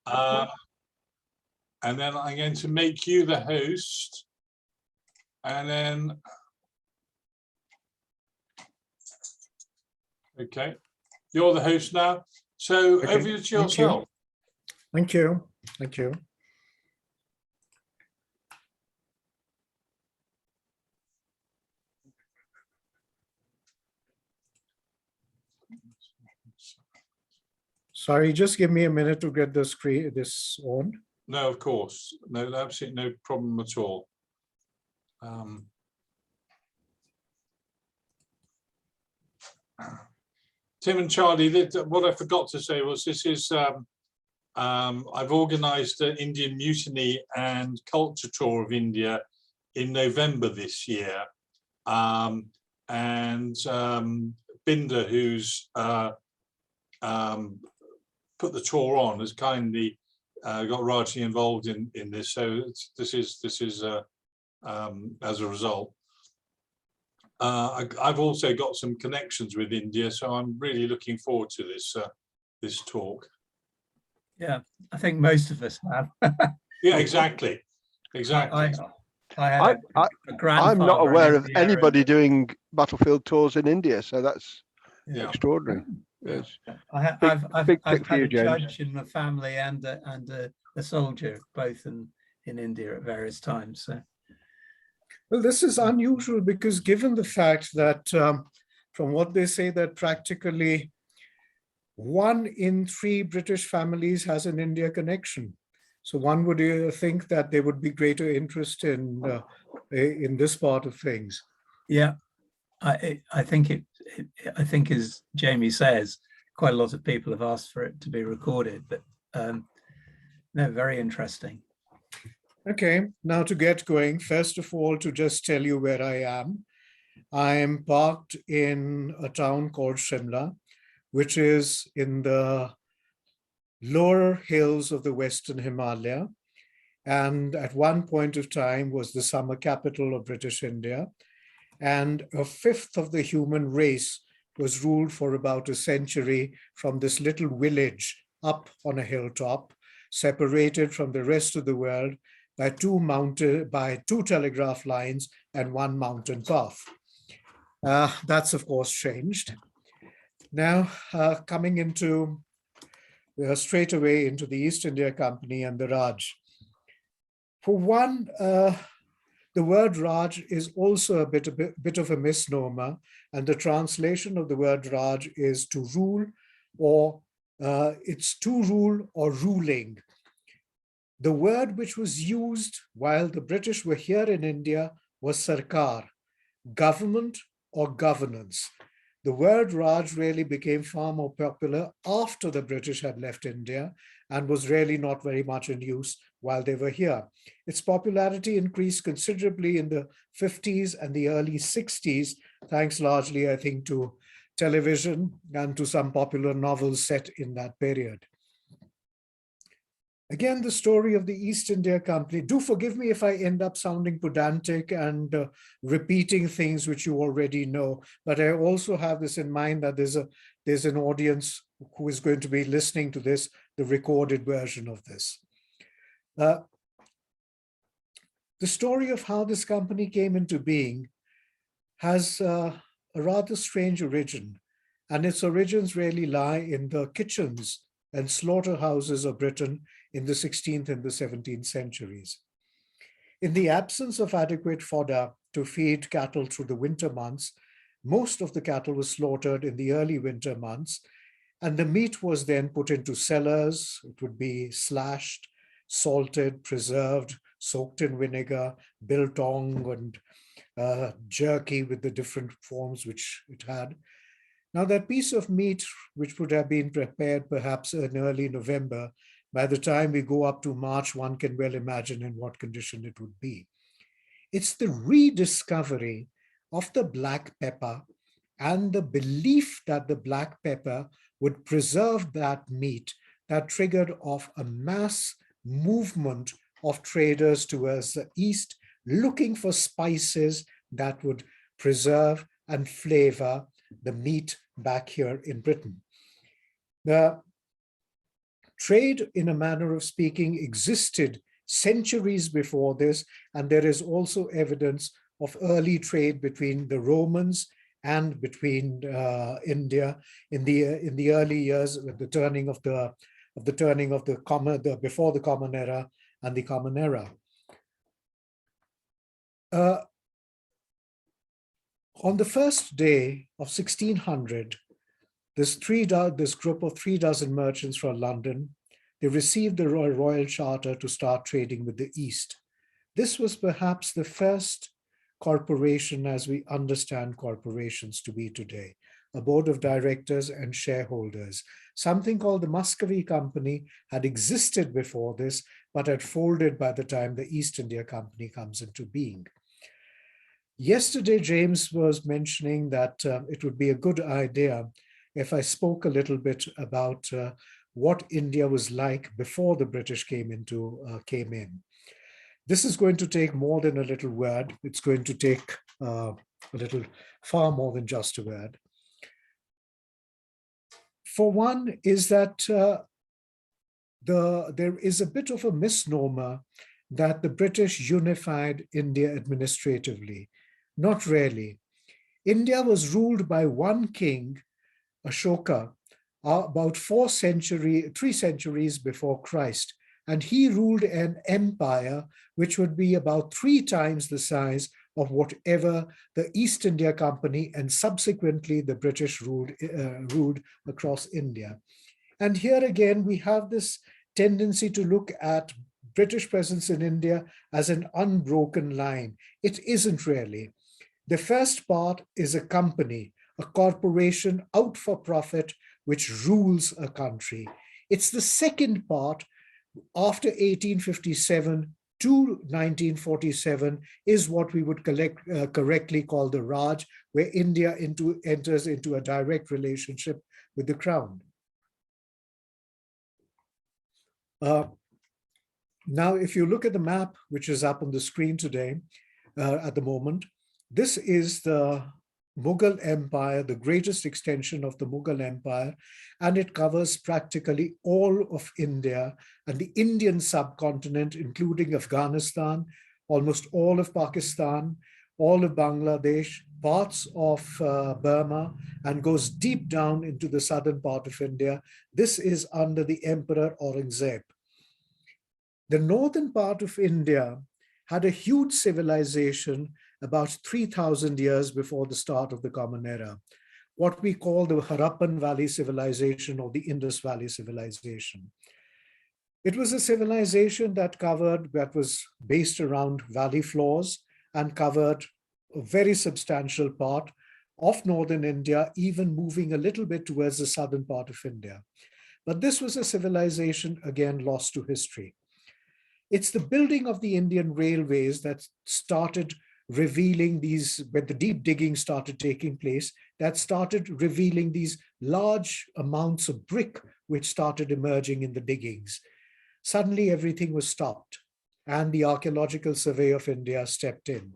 And then I'm going to make you the host. And then, okay, you're the host now. So Okay. over to yourself. Thank you. Thank you. Sorry, just give me a minute to get the screen, this on. No, of course. No, absolutely no problem at all. Tim and Charlie, what I forgot to say was this is, I've organised an Indian Mutiny and Culture Tour of India in November this year. Binder, who's put the tour on, has kindly got Raji involved in this. So this is as a result. I've also got some connections with India, so I'm really looking forward to this talk. Yeah, I think most of us have. Yeah, exactly. I had a grandfather. I'm not aware in of India anybody doing battlefield tours in India, so that's Yeah. extraordinary. Yeah. Yes. I've big had for you, a James. judge in the family and a soldier, both in India at various times. So. Well, this is unusual because given the fact that from what they say that practically 1 in 3 British families has an India connection. So one would think that there would be greater interest in this part of things. Yeah, I think I think as Jamie says, quite a lot of people have asked for it to be recorded, but no, very interesting. Okay, now to get going, first of all, to just tell you where I am. I am parked in a town called Shimla, which is in the lower hills of the Western Himalaya, and at one point of time was the summer capital of British India. And 1/5 of the human race was ruled for about a century from this little village up on a hilltop, separated from the rest of the world by 2 telegraph lines and 1 mountain path. That's of course changed. Now coming into straight away into the East India Company and the Raj. For one, the word Raj is also a bit of a misnomer, and the translation of the word Raj is to rule, or it's to rule or ruling. The word which was used while the British were here in India was Sarkar, government or governance. The word Raj really became far more popular after the British had left India and was really not very much in use while they were here. Its popularity increased considerably in the 50s and the early 60s, thanks largely, I think, to television and to some popular novels set in that period. Again, the story of the East India Company. Do forgive me if I end up sounding pedantic and repeating things which you already know, but I also have this in mind that there's an audience who is going to be listening to this, the recorded version of this. The story of how this company came into being has a rather strange origin, and its origins really lie in the kitchens and slaughterhouses of Britain in the 16th and the 17th centuries. In the absence of adequate fodder to feed cattle through the winter months, most of the cattle was slaughtered in the early winter months, and the meat was then put into cellars. It would be slashed, salted, preserved, soaked in vinegar, biltong, and jerky with the different forms which it had. Now that piece of meat, which would have been prepared perhaps in early November, by the time we go up to March, one can well imagine in what condition it would be. It's the rediscovery of the black pepper and the belief that the black pepper would preserve that meat that triggered off a mass movement of traders towards the East, looking for spices that would preserve and flavor the meat back here in Britain. The Trade, in a manner of speaking, existed centuries before this, and there is also evidence of early trade between the Romans and between India in the early years with the turning of the before the Common Era and the Common Era. On the first day of 1600, this group of 36 merchants from London, they received the royal charter to start trading with the East. This was perhaps the first corporation as we understand corporations to be today, a board of directors and shareholders. Something called the Muscovy Company had existed before this, but had folded by the time the East India Company comes into being. Yesterday, James was mentioning that it would be a good idea if I spoke a little bit about what India was like before the British came in. This is going to take more than a little word. It's going to take far more than just a word. For one is that there is a bit of a misnomer that the British unified India administratively. Not really. India was ruled by one king, Ashoka, about 3 centuries before Christ, and he ruled an empire which would be about 3 times the size of whatever the East India Company and subsequently the British ruled across India. And here again, we have this tendency to look at British presence in India as an unbroken line. It isn't really. The first part is a company, a corporation out for profit, which rules a country. It's the second part, after 1857 to 1947, is what we would correctly call the Raj, where India enters into a direct relationship with the crown. Now, if you look at the map, which is up on the screen today, at the moment, this is the Mughal Empire, the greatest extension of the Mughal Empire, and it covers practically all of India and the Indian subcontinent, including Afghanistan, almost all of Pakistan, all of Bangladesh, parts of Burma, and goes deep down into the southern part of India. This is under the Emperor Aurangzeb. The northern part of India had a huge civilization about 3,000 years before the start of the Common Era, what we call the Harappan Valley Civilization or the Indus Valley Civilization. It was a civilization that was based around valley floors and covered a very substantial part of northern India, even moving a little bit towards the southern part of India. But this was a civilization, again, lost to history. It's the building of the Indian railways that started revealing these, when the deep digging started taking place, that started revealing these large amounts of brick which started emerging in the diggings. Suddenly everything was stopped and the Archaeological Survey of India stepped in.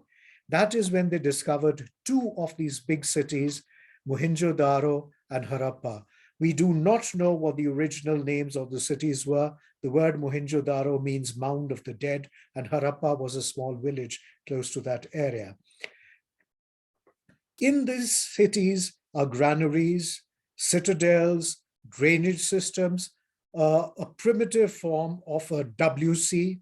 That is when they discovered 2 of these big cities, Mohenjo-daro and Harappa. We do not know what the original names of the cities were. The word Mohenjo-daro means mound of the dead, and Harappa was a small village close to that area. In these cities are granaries, citadels, drainage systems, a primitive form of a WC.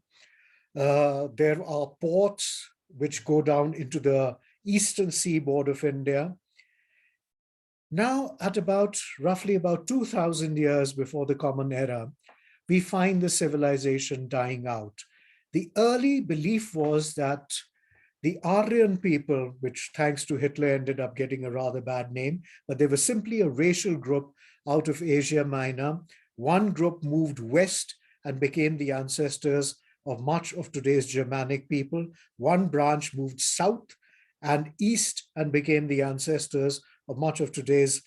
There are ports which go down into the eastern seaboard of India. Now, at roughly about 2,000 years before the Common Era, we find the civilization dying out. The early belief was that the Aryan people, which thanks to Hitler ended up getting a rather bad name, but they were simply a racial group out of Asia Minor. One group moved west and became the ancestors of much of today's Germanic people. One branch moved south and east and became the ancestors of much of today's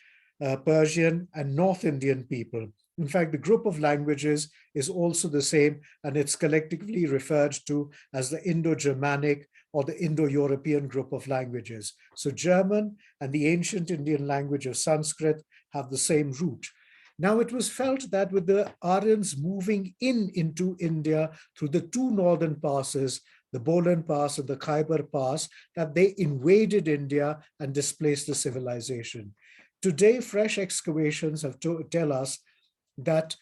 Persian and North Indian people. In fact, the group of languages is also the same, and it's collectively referred to as the Indo-Germanic or the Indo-European group of languages. So German and the ancient Indian language of Sanskrit have the same root. Now, it was felt that with the Aryans moving into India through the two northern passes, the Bolan Pass and the Khyber Pass, that they invaded India and displaced the civilization. Today, fresh excavations have tell us that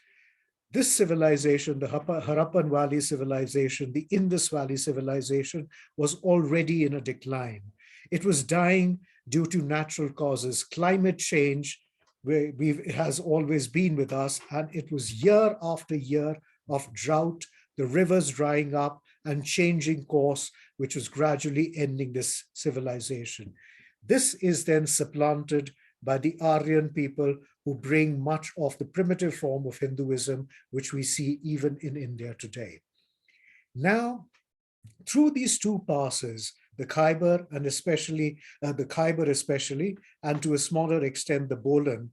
this civilization, the Harappan Valley civilization, the Indus Valley civilization, was already in a decline. It was dying due to natural causes, climate change, where it has always been with us, and it was year after year of drought, the rivers drying up and changing course, which was gradually ending this civilization. This is then supplanted by the Aryan people, who bring much of the primitive form of Hinduism, which we see even in India today. Now, through these two passes, the Khyber and especially and to a smaller extent the Bolan,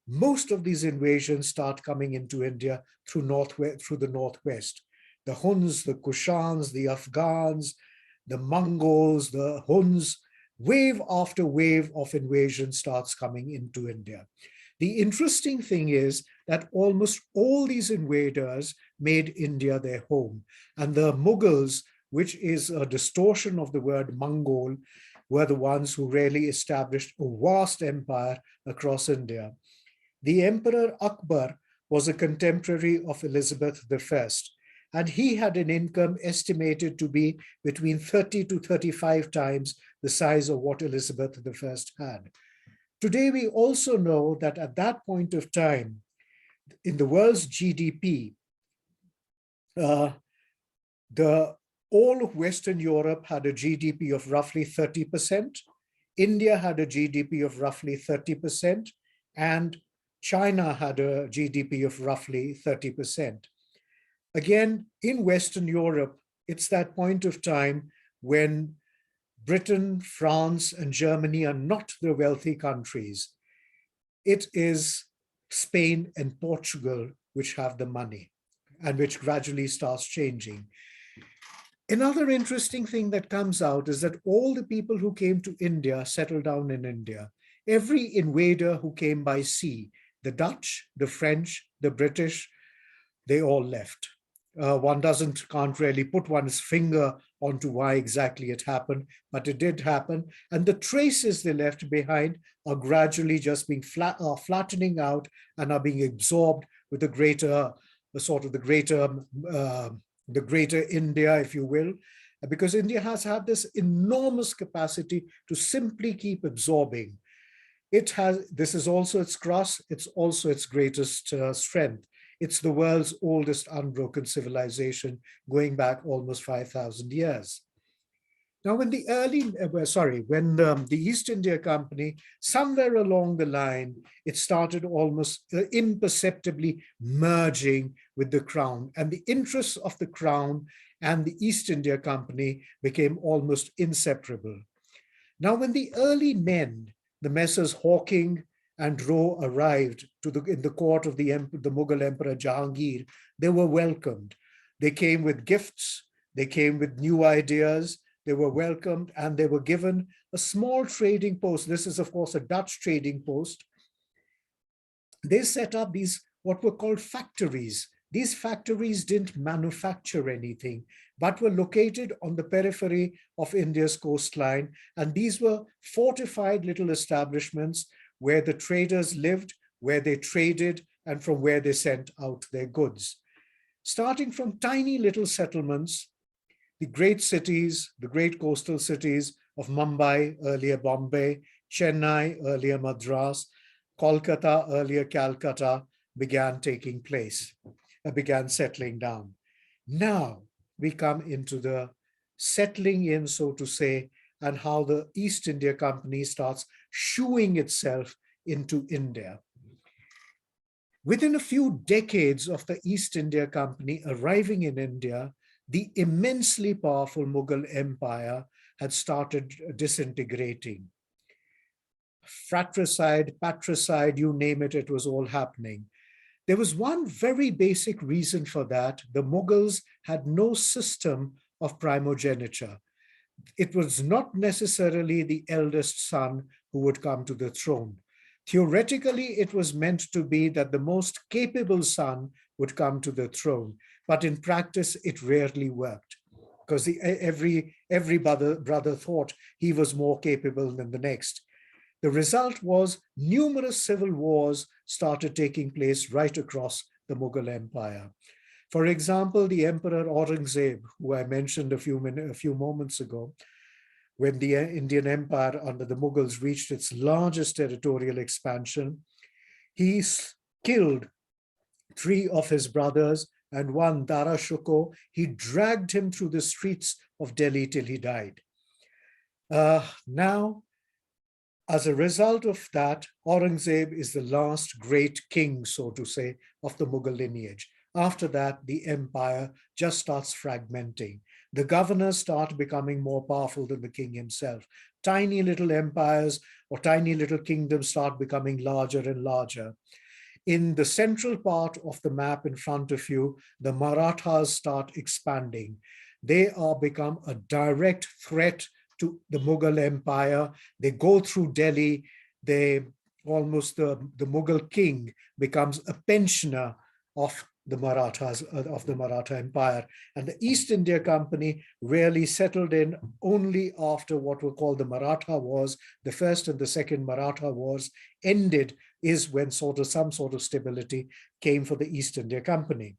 most of these invasions start coming into India through the northwest. The Huns, the Kushans, the Afghans, the Mongols, the Huns, wave after wave of invasion starts coming into India. The interesting thing is that almost all these invaders made India their home, and the Mughals, which is a distortion of the word Mongol, were the ones who really established a vast empire across India. The Emperor Akbar was a contemporary of Elizabeth I, and he had an income estimated to be between 30 to 35 times the size of what Elizabeth I had. Today, we also know that at that point of time, in the world's GDP, all of Western Europe had a GDP of roughly 30%, India had a GDP of roughly 30%, and China had a GDP of roughly 30%. Again, in Western Europe, it's that point of time when Britain, France, and Germany are not the wealthy countries. It is Spain and Portugal which have the money, and which gradually starts changing. Another interesting thing that comes out is that all the people who came to India settled down in India. Every invader who came by sea, the Dutch, the French, the British, they all left. One can't really put one's finger onto why exactly it happened, but it did happen. And the traces they left behind are gradually just being flattening out and are being absorbed with the greater India, if you will, because India has had this enormous capacity to simply keep absorbing. This is also its cross, it's also its greatest strength. It's the world's oldest unbroken civilization, going back almost 5,000 years. Now, when the East India Company, somewhere along the line, it started almost imperceptibly merging with the crown, and the interests of the crown and the East India Company became almost inseparable. Now, when the early men, the Messrs. Hawking and Roe, arrived in the court of the Mughal Emperor Jahangir, they were welcomed. They came with gifts, they came with new ideas, they were welcomed, and they were given a small trading post. This is, of course, a Dutch trading post. They set up these, what were called factories. These factories didn't manufacture anything, but were located on the periphery of India's coastline. And these were fortified little establishments where the traders lived, where they traded, and from where they sent out their goods. Starting from tiny little settlements, the great cities, the great coastal cities of Mumbai, earlier Bombay, Chennai, earlier Madras, Kolkata, earlier Calcutta, began settling down. Now we come into the settling in, so to say, and how the East India Company starts shooing itself into India. Within a few decades of the East India Company arriving in India, the immensely powerful Mughal Empire had started disintegrating. Fratricide, patricide, you name it, it was all happening. There was one very basic reason for that. The Mughals had no system of primogeniture. It was not necessarily the eldest son who would come to the throne. Theoretically, it was meant to be that the most capable son would come to the throne, but in practice, it rarely worked because every brother thought he was more capable than the next. The result was numerous civil wars started taking place right across the Mughal Empire. For example, the Emperor Aurangzeb, who I mentioned a few moments ago, when the Indian Empire under the Mughals reached its largest territorial expansion, he killed 3 of his brothers and one, Dara Shikoh. He dragged him through the streets of Delhi till he died. Now, as a result of that, Aurangzeb is the last great king, so to say, of the Mughal lineage. After that, the empire just starts fragmenting. The governors start becoming more powerful than the king himself. Tiny little empires or tiny little kingdoms start becoming larger and larger. In the central part of the map in front of you, the Marathas start expanding. They are become a direct threat to the Mughal Empire. They go through Delhi. The Mughal king becomes a pensioner of the Marathas, of the Maratha Empire. And the East India Company really settled in only after what were called the Maratha Wars. The first and the second Maratha Wars ended is when some sort of stability came for the East India Company.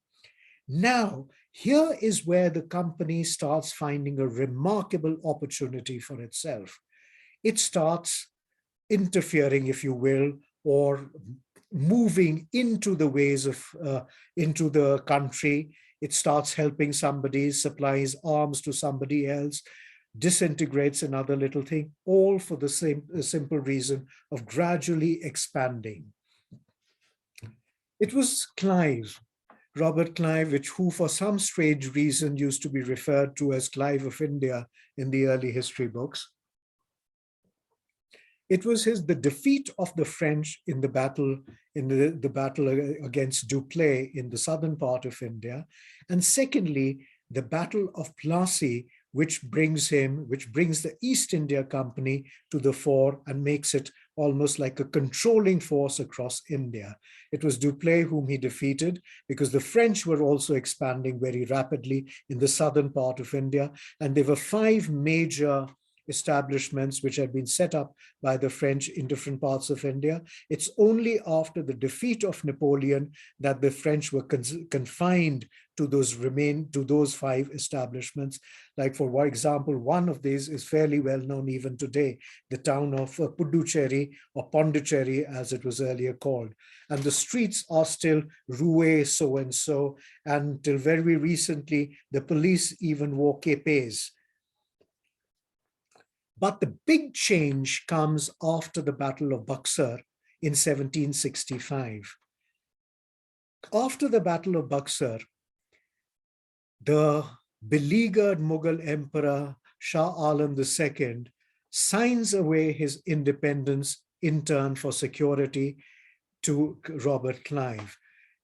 Now, here is where the company starts finding a remarkable opportunity for itself. It starts interfering, if you will, or moving into the ways of, into the country. It starts helping somebody, supplies arms to somebody else, disintegrates another little thing, all for the simple reason of gradually expanding. It was Clive, Robert Clive, who for some strange reason used to be referred to as Clive of India in the early history books. It was the defeat of the French in the battle, the battle against Dupleix in the southern part of India. And secondly, the Battle of Plassey, which brings the East India Company to the fore and makes it almost like a controlling force across India. It was Dupleix whom he defeated because the French were also expanding very rapidly in the southern part of India. And there were 5 major establishments which had been set up by the French in different parts of India. It's only after the defeat of Napoleon that the French were confined to those 5 establishments. Like, for example, one of these is fairly well known even today, the town of Puducherry, or Pondicherry as it was earlier called. And the streets are still Rue so-and-so, and till very recently, the police even wore képés. But the big change comes after the Battle of Buxar in 1765. After the Battle of Buxar, the beleaguered Mughal Emperor Shah Alam II signs away his independence in turn for security to Robert Clive.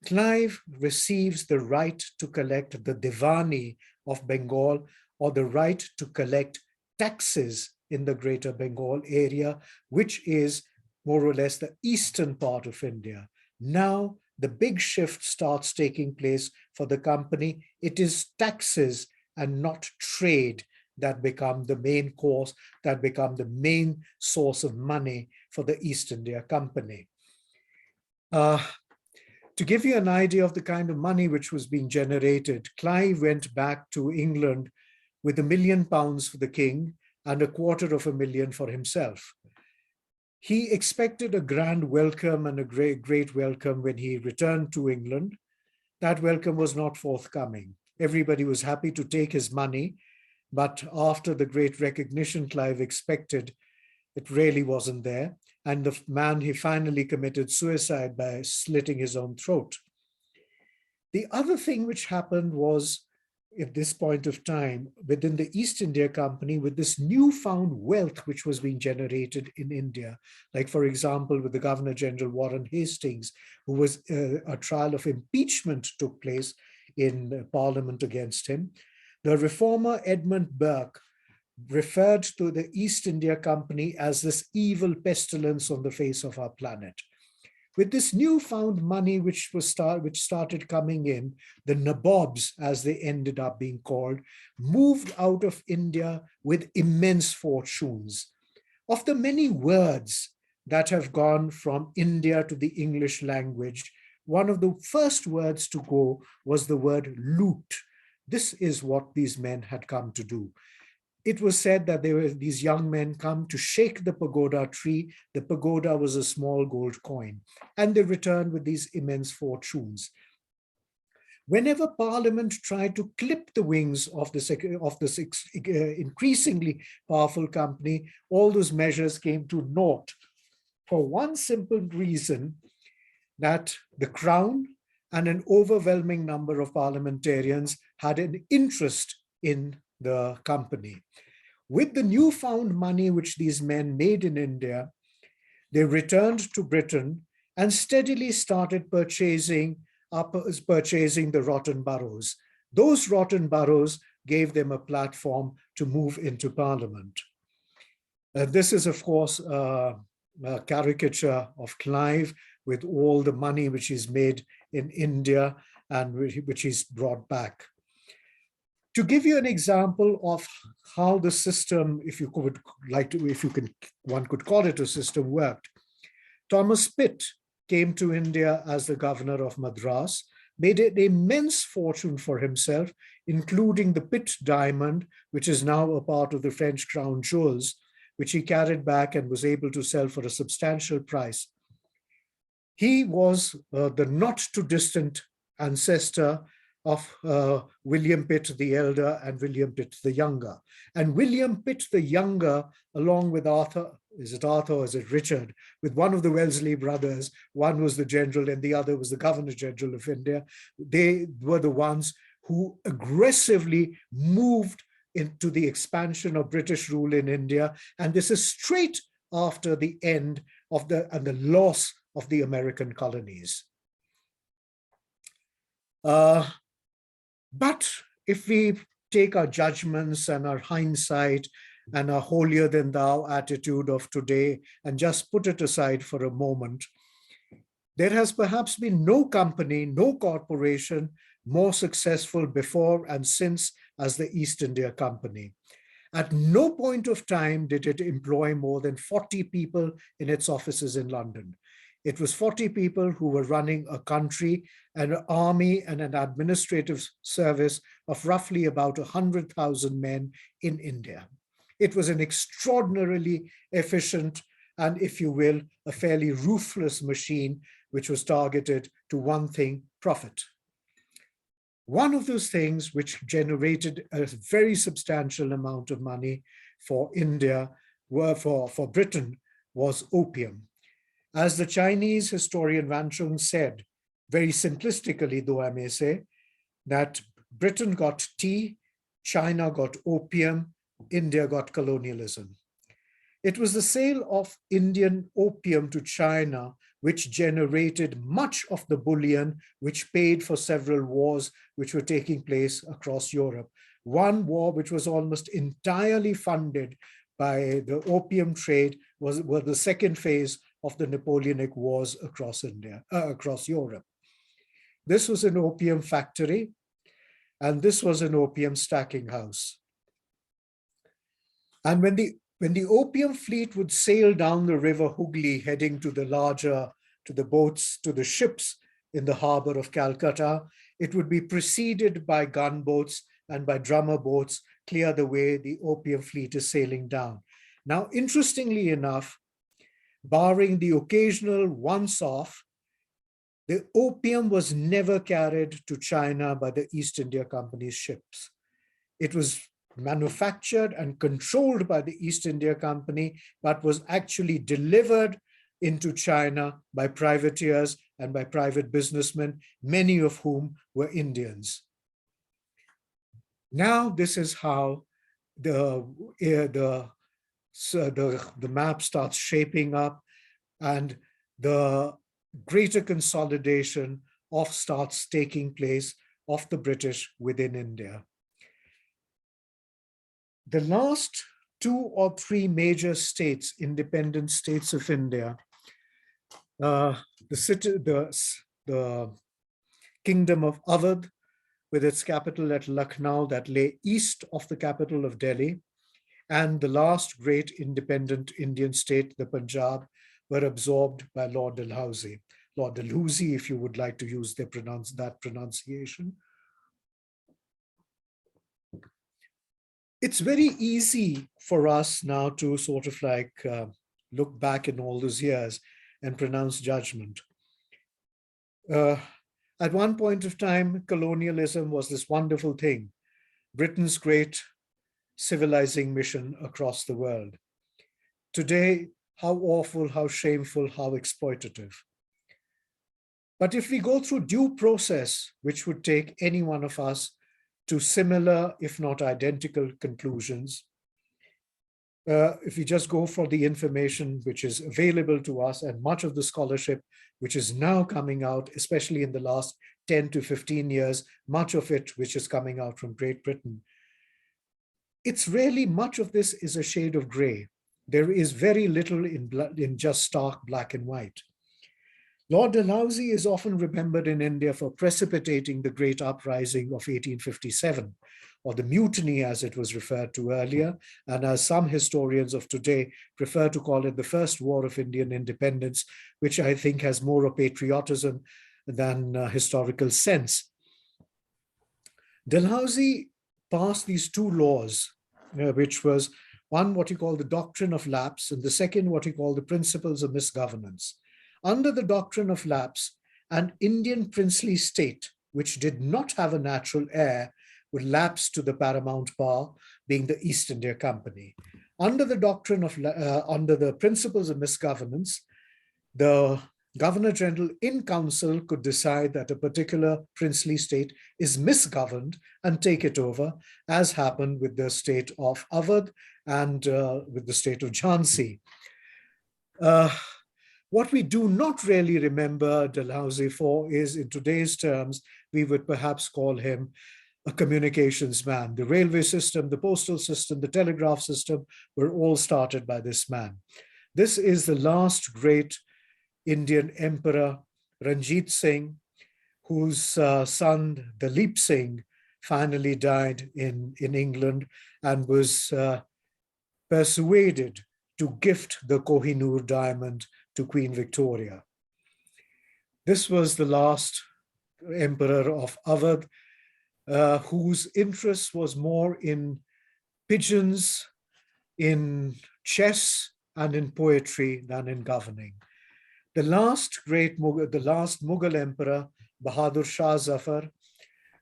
Clive receives the right to collect the Divani of Bengal, or the right to collect taxes in the Greater Bengal area, which is more or less the eastern part of India. Now, the big shift starts taking place for the company. It is taxes and not trade that become the main course, that become the main source of money for the East India Company. To give you an idea of the kind of money which was being generated, Clive went back to England with £1 million for the king and £250,000 for himself. He expected a grand welcome and a great welcome when he returned to England. That welcome was not forthcoming. Everybody was happy to take his money, but after the great recognition Clive expected, it really wasn't there. And the man, he finally committed suicide by slitting his own throat. The other thing which happened was, at this point of time, within the East India Company, with this newfound wealth which was being generated in India, like, for example, with the Governor General Warren Hastings, who was a trial of impeachment took place in Parliament against him. The reformer Edmund Burke referred to the East India Company as this evil pestilence on the face of our planet. With this newfound money which started coming in, the nabobs, as they ended up being called, moved out of India with immense fortunes. Of the many words that have gone from India to the English language, one of the first words to go was the word loot. This is what these men had come to do. It was said that these young men come to shake the pagoda tree. The pagoda was a small gold coin, and they returned with these immense fortunes. Whenever Parliament tried to clip the wings of this increasingly powerful company, all those measures came to naught for one simple reason, that the Crown and an overwhelming number of parliamentarians had an interest in the company. With the newfound money which these men made in India, they returned to Britain and steadily started purchasing the rotten boroughs. Those rotten boroughs gave them a platform to move into Parliament. This is, of course, a caricature of Clive with all the money which is made in India and which he's brought back. To give you an example of how the system, one could call it a system, worked, Thomas Pitt came to India as the governor of Madras, made an immense fortune for himself, including the Pitt diamond, which is now a part of the French crown jewels, which he carried back and was able to sell for a substantial price. He was the not too distant ancestor of William Pitt the Elder and William Pitt the Younger. And William Pitt the Younger, along with Arthur, is it Arthur or is it Richard, with one of the Wellesley brothers, one was the general and the other was the Governor General of India. They were the ones who aggressively moved into the expansion of British rule in India. And this is straight after the end of the loss of the American colonies. But if we take our judgments and our hindsight and our holier than thou attitude of today and just put it aside for a moment, there has perhaps been no company, no corporation more successful before and since as the East India Company. At no point of time did it employ more than 40 people in its offices in London. It was 40 people who were running a country, an army and an administrative service of roughly about 100,000 men in India. It was an extraordinarily efficient and, if you will, a fairly ruthless machine which was targeted to one thing, profit. One of those things which generated a very substantial amount of money for India, for Britain, was opium. As the Chinese historian Wan Chung said, very simplistically though I may say, that Britain got tea, China got opium, India got colonialism. It was the sale of Indian opium to China which generated much of the bullion which paid for several wars which were taking place across Europe. One war which was almost entirely funded by the opium trade was the second phase of the Napoleonic Wars across Europe. This was an opium factory, and this was an opium stacking house. And when the opium fleet would sail down the river Hooghly, heading to the boats, to the ships in the harbor of Calcutta, it would be preceded by gunboats and by drummer boats, clear the way the opium fleet is sailing down. Now, interestingly enough, barring the occasional once-off, the opium was never carried to China by the East India Company's ships. It was manufactured and controlled by the East India Company, but was actually delivered into China by privateers and by private businessmen, many of whom were Indians. Now, this is how the map starts shaping up and the greater consolidation starts taking place of the British within India. the last 2 or 3 major states, independent states of India, the kingdom of Awadh, with its capital at Lucknow that lay east of the capital of Delhi, and the last great independent Indian state, the Punjab, were absorbed by Lord Dalhousie. Lord Dalhousie, if you would like to use that pronunciation. It's very easy for us now to sort of like look back in all those years and pronounce judgment. At one point of time, colonialism was this wonderful thing, Britain's great civilizing mission across the world. Today, how awful, how shameful, how exploitative. But if we go through due process, which would take any one of us to similar, if not identical conclusions, if we just go for the information which is available to us and much of the scholarship which is now coming out, especially in the last 10 to 15 years, much of it which is coming out from Great Britain, it's really much of this is a shade of gray. There is very little in just stark black and white. Lord Dalhousie is often remembered in India for precipitating the great uprising of 1857, or the Mutiny as it was referred to earlier, and as some historians of today prefer to call it the First War of Indian Independence, which I think has more of patriotism than historical sense. Dalhousie passed these 2 laws, which was one, what he called the doctrine of lapse, and the second, what he called the principles of misgovernance. Under the doctrine of lapse, an Indian princely state, which did not have a natural heir, would lapse to the paramount power, being the East India Company. Under the doctrine of, under the principles of misgovernance, the Governor General in council could decide that a particular princely state is misgoverned and take it over, as happened with the state of Awadh and with the state of Jhansi. What we do not really remember Dalhousie for is, in today's terms, we would perhaps call him a communications man. The railway system, the postal system, the telegraph system were all started by this man. This is the last great Indian emperor, Ranjit Singh, whose son, Dalip Singh, finally died in England and was persuaded to gift the Kohinoor diamond to Queen Victoria. This was the last emperor of Awadh, whose interest was more in pigeons, in chess, and in poetry than in governing. The last Mughal emperor, Bahadur Shah Zafar,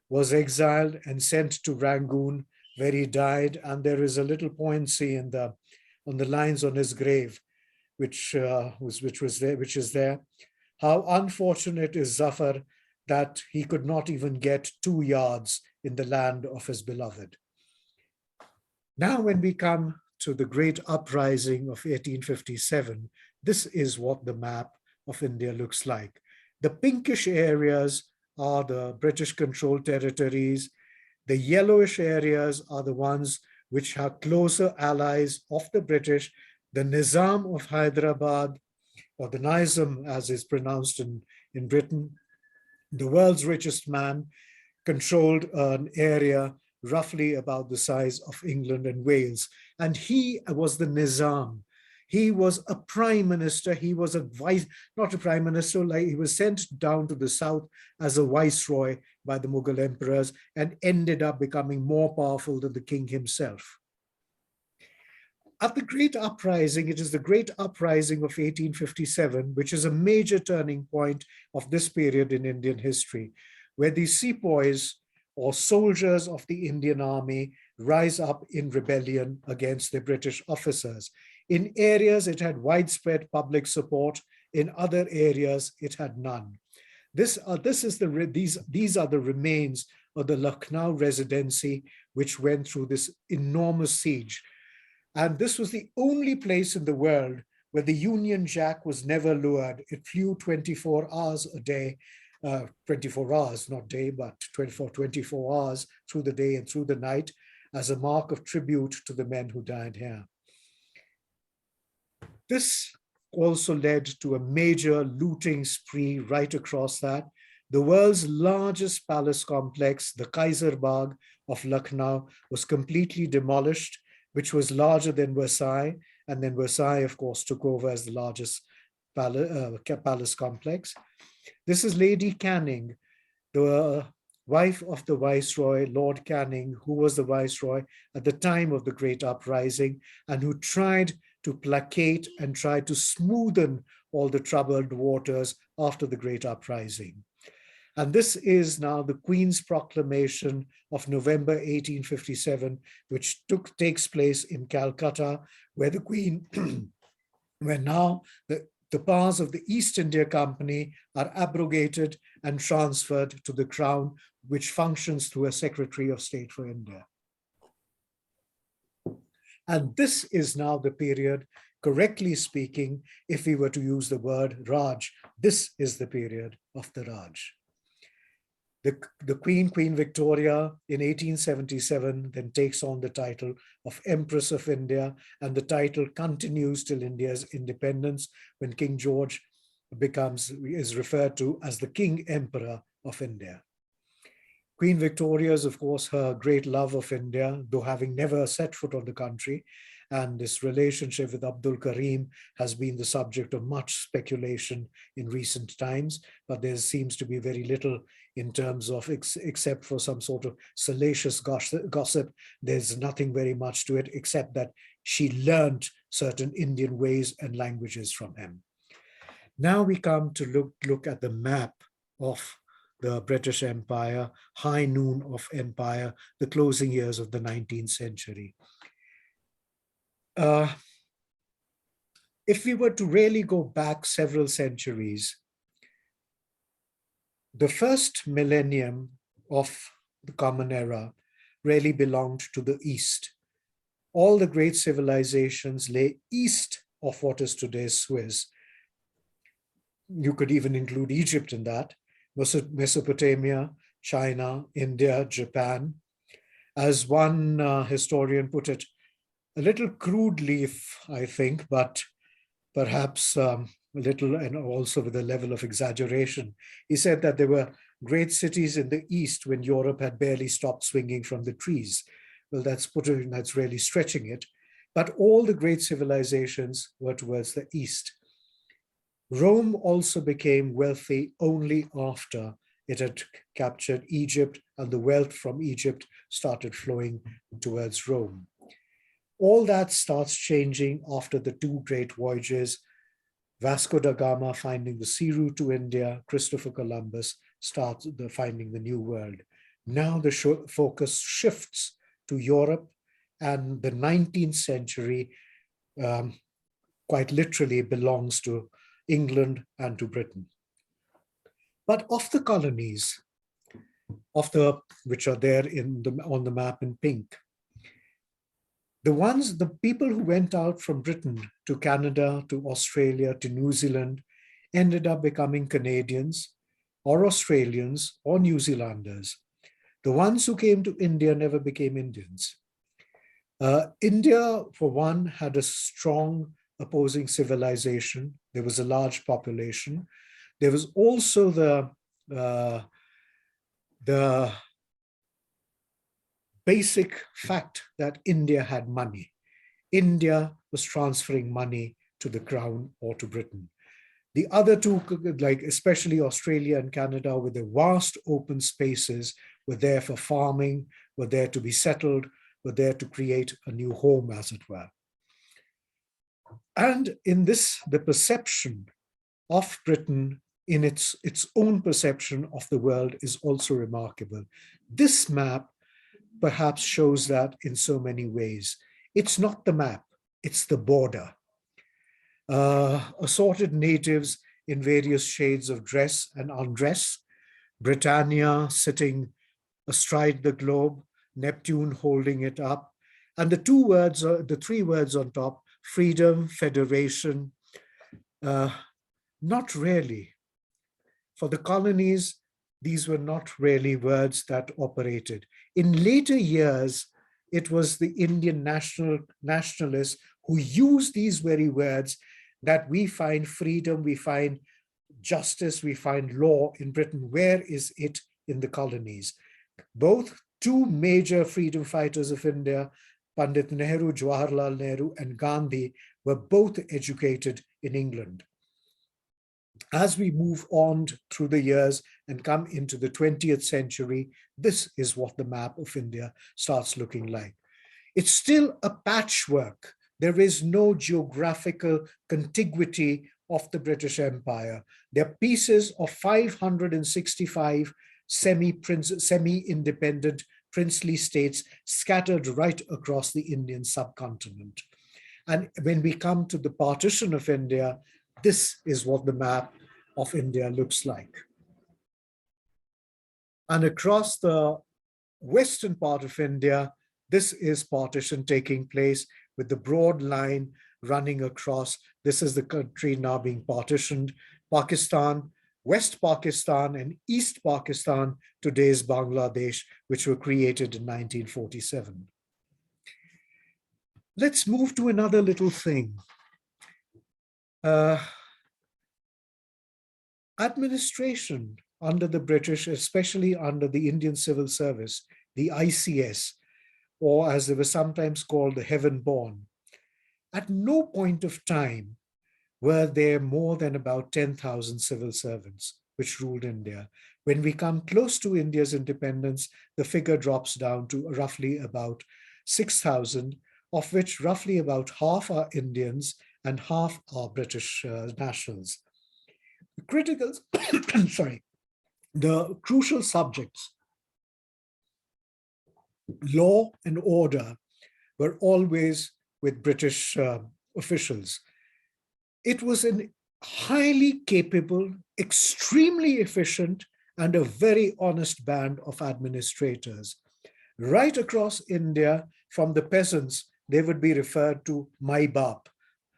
was exiled and sent to Rangoon, where he died. And there is a little poignancy on the lines on his grave, which is there. How unfortunate is Zafar that he could not even get 2 yards in the land of his beloved. Now, when we come to the great uprising of 1857, this is what the map of India looks like. The pinkish areas are the British-controlled territories. The yellowish areas are the ones which are closer allies of the British. The Nizam of Hyderabad, or the Nizam as is pronounced in Britain, the world's richest man, controlled an area roughly about the size of England and Wales. And he was the Nizam. He was a prime minister. He was not a prime minister, like he was sent down to the south as a viceroy by the Mughal emperors and ended up becoming more powerful than the king himself. At the Great Uprising, it is the Great Uprising of 1857, which is a major turning point of this period in Indian history, where the sepoys or soldiers of the Indian army rise up in rebellion against the British officers. In areas, it had widespread public support. In other areas, it had none. These are the remains of the Lucknow Residency, which went through this enormous siege. And this was the only place in the world where the Union Jack was never lowered. It flew 24 hours a day, 24 hours, not day, but 24 hours through the day and through the night. as a mark of tribute to the men who died here. This also led to a major looting spree right across that. The world's largest palace complex, the Kaiser Bagh of Lucknow, was completely demolished, which was larger than Versailles. And then Versailles, of course, took over as the largest palace complex. This is Lady Canning, the wife of the Viceroy, Lord Canning, who was the Viceroy at the time of the Great Uprising, and who tried to placate and try to smoothen all the troubled waters after the Great Uprising. And this is now the Queen's Proclamation of November 1857, which takes place in Calcutta, where the Queen, where now the powers of the East India Company are abrogated and transferred to the Crown, which functions through a Secretary of State for India. And this is now the period, correctly speaking, if we were to use the word Raj, this is the period of the Raj. The Queen Victoria in 1877 then takes on the title of Empress of India, and the title continues till India's independence, when King George is referred to as the King Emperor of India. Queen Victoria is, of course, her great love of India, though having never set foot on the country, and this relationship with Abdul Karim has been the subject of much speculation in recent times, but there seems to be very little in terms of, except for some sort of salacious gossip, there's nothing very much to it, except that she learned certain Indian ways and languages from him. Now we come to look at the map of the British Empire, high noon of empire, the closing years of the 19th century. If we were to really go back several centuries, the first millennium of the Common Era really belonged to the East. All the great civilizations lay east of what is today's Suez. You could even include Egypt in that, Mesopotamia, China, India, Japan. As one historian put it, a little crudely, I think, but perhaps a little, and also with a level of exaggeration. He said that there were great cities in the East when Europe had barely stopped swinging from the trees. Well, that's really stretching it. But all the great civilizations were towards the East. Rome also became wealthy only after it had captured Egypt, and the wealth from Egypt started flowing towards Rome. All that starts changing after the two great voyages. Vasco da Gama finding the sea route to India, Christopher Columbus starts finding the New World. Now the focus shifts to Europe, and the 19th century quite literally belongs to England and to Britain. But of the colonies, which are there on the map in pink, the people who went out from Britain to Canada, to Australia, to New Zealand, ended up becoming Canadians or Australians or New Zealanders. The ones who came to India never became Indians. India, for one, had a strong opposing civilization. There was a large population. There was also the basic fact that India had money. India was transferring money to the Crown or to Britain. The other two, like especially Australia and Canada, with the vast open spaces, were there for farming, were there to be settled, were there to create a new home, as it were. And in this, the perception of Britain in its own perception of the world is also remarkable. This map perhaps shows that in so many ways. It's not the map, it's the border. Assorted natives in various shades of dress and undress, Britannia sitting astride the globe, Neptune holding it up, and the three words on top, freedom, federation, not really. For the colonies, these were not really words that operated. In later years, it was the Indian nationalists who used these very words that we find freedom, we find justice, we find law in Britain. Where is it in the colonies? Both two major freedom fighters of India, Pandit Nehru, Jawaharlal Nehru, and Gandhi, were both educated in England. As we move on through the years and come into the 20th century, this is what the map of India starts looking like. It's still a patchwork. There is no geographical contiguity of the British Empire. There are pieces of 565 semi-independent princely states scattered right across the Indian subcontinent. And when we come to the partition of India, this is what the map of India looks like. And across the western part of India, this is partition taking place with the broad line running across. This is the country now being partitioned. Pakistan, West Pakistan and East Pakistan, today's Bangladesh, which were created in 1947. Let's move to another little thing. Administration under the British, especially under the Indian Civil Service, the ICS, or as they were sometimes called, the Heaven-born. At no point of time were there more than about 10,000 civil servants which ruled India. When we come close to India's independence, the figure drops down to roughly about 6,000, of which roughly about half are Indians and half are British nationals. The critical, the crucial subjects, law and order, were always with British officials. It was a highly capable, extremely efficient, and a very honest band of administrators. Right across India, from the peasants, they would be referred to my Bap.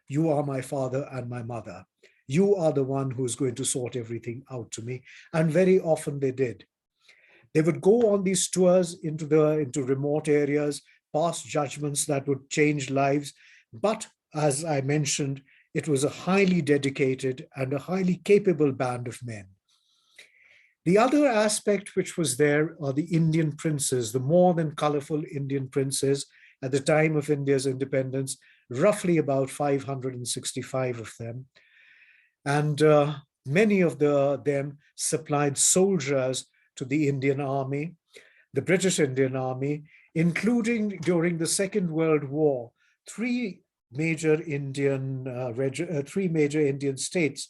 You are my father and my mother. You are the one who's going to sort everything out to me. And very often they did. They would go on these tours into remote areas, pass judgments that would change lives. But as I mentioned, it was a highly dedicated and a highly capable band of men. The other aspect which was there are the Indian princes, the more than colorful Indian princes at the time of India's independence, roughly about 565 of them. And many of them supplied soldiers to the Indian Army, the British Indian Army, including during the Second World War, three major Indian states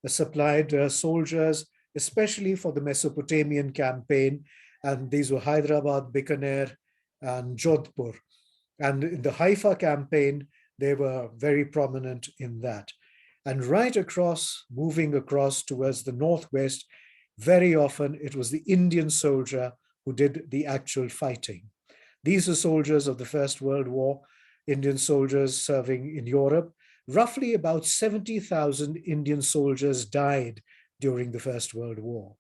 supplied soldiers, especially for the Mesopotamian campaign. And these were Hyderabad, Bikaner, and Jodhpur. And in the Haifa campaign, they were very prominent in that. And right across, moving across towards the northwest, very often it was the Indian soldier who did the actual fighting. These are soldiers of the First World War, Indian soldiers serving in Europe. Roughly about 70,000 Indian soldiers died during the First World War.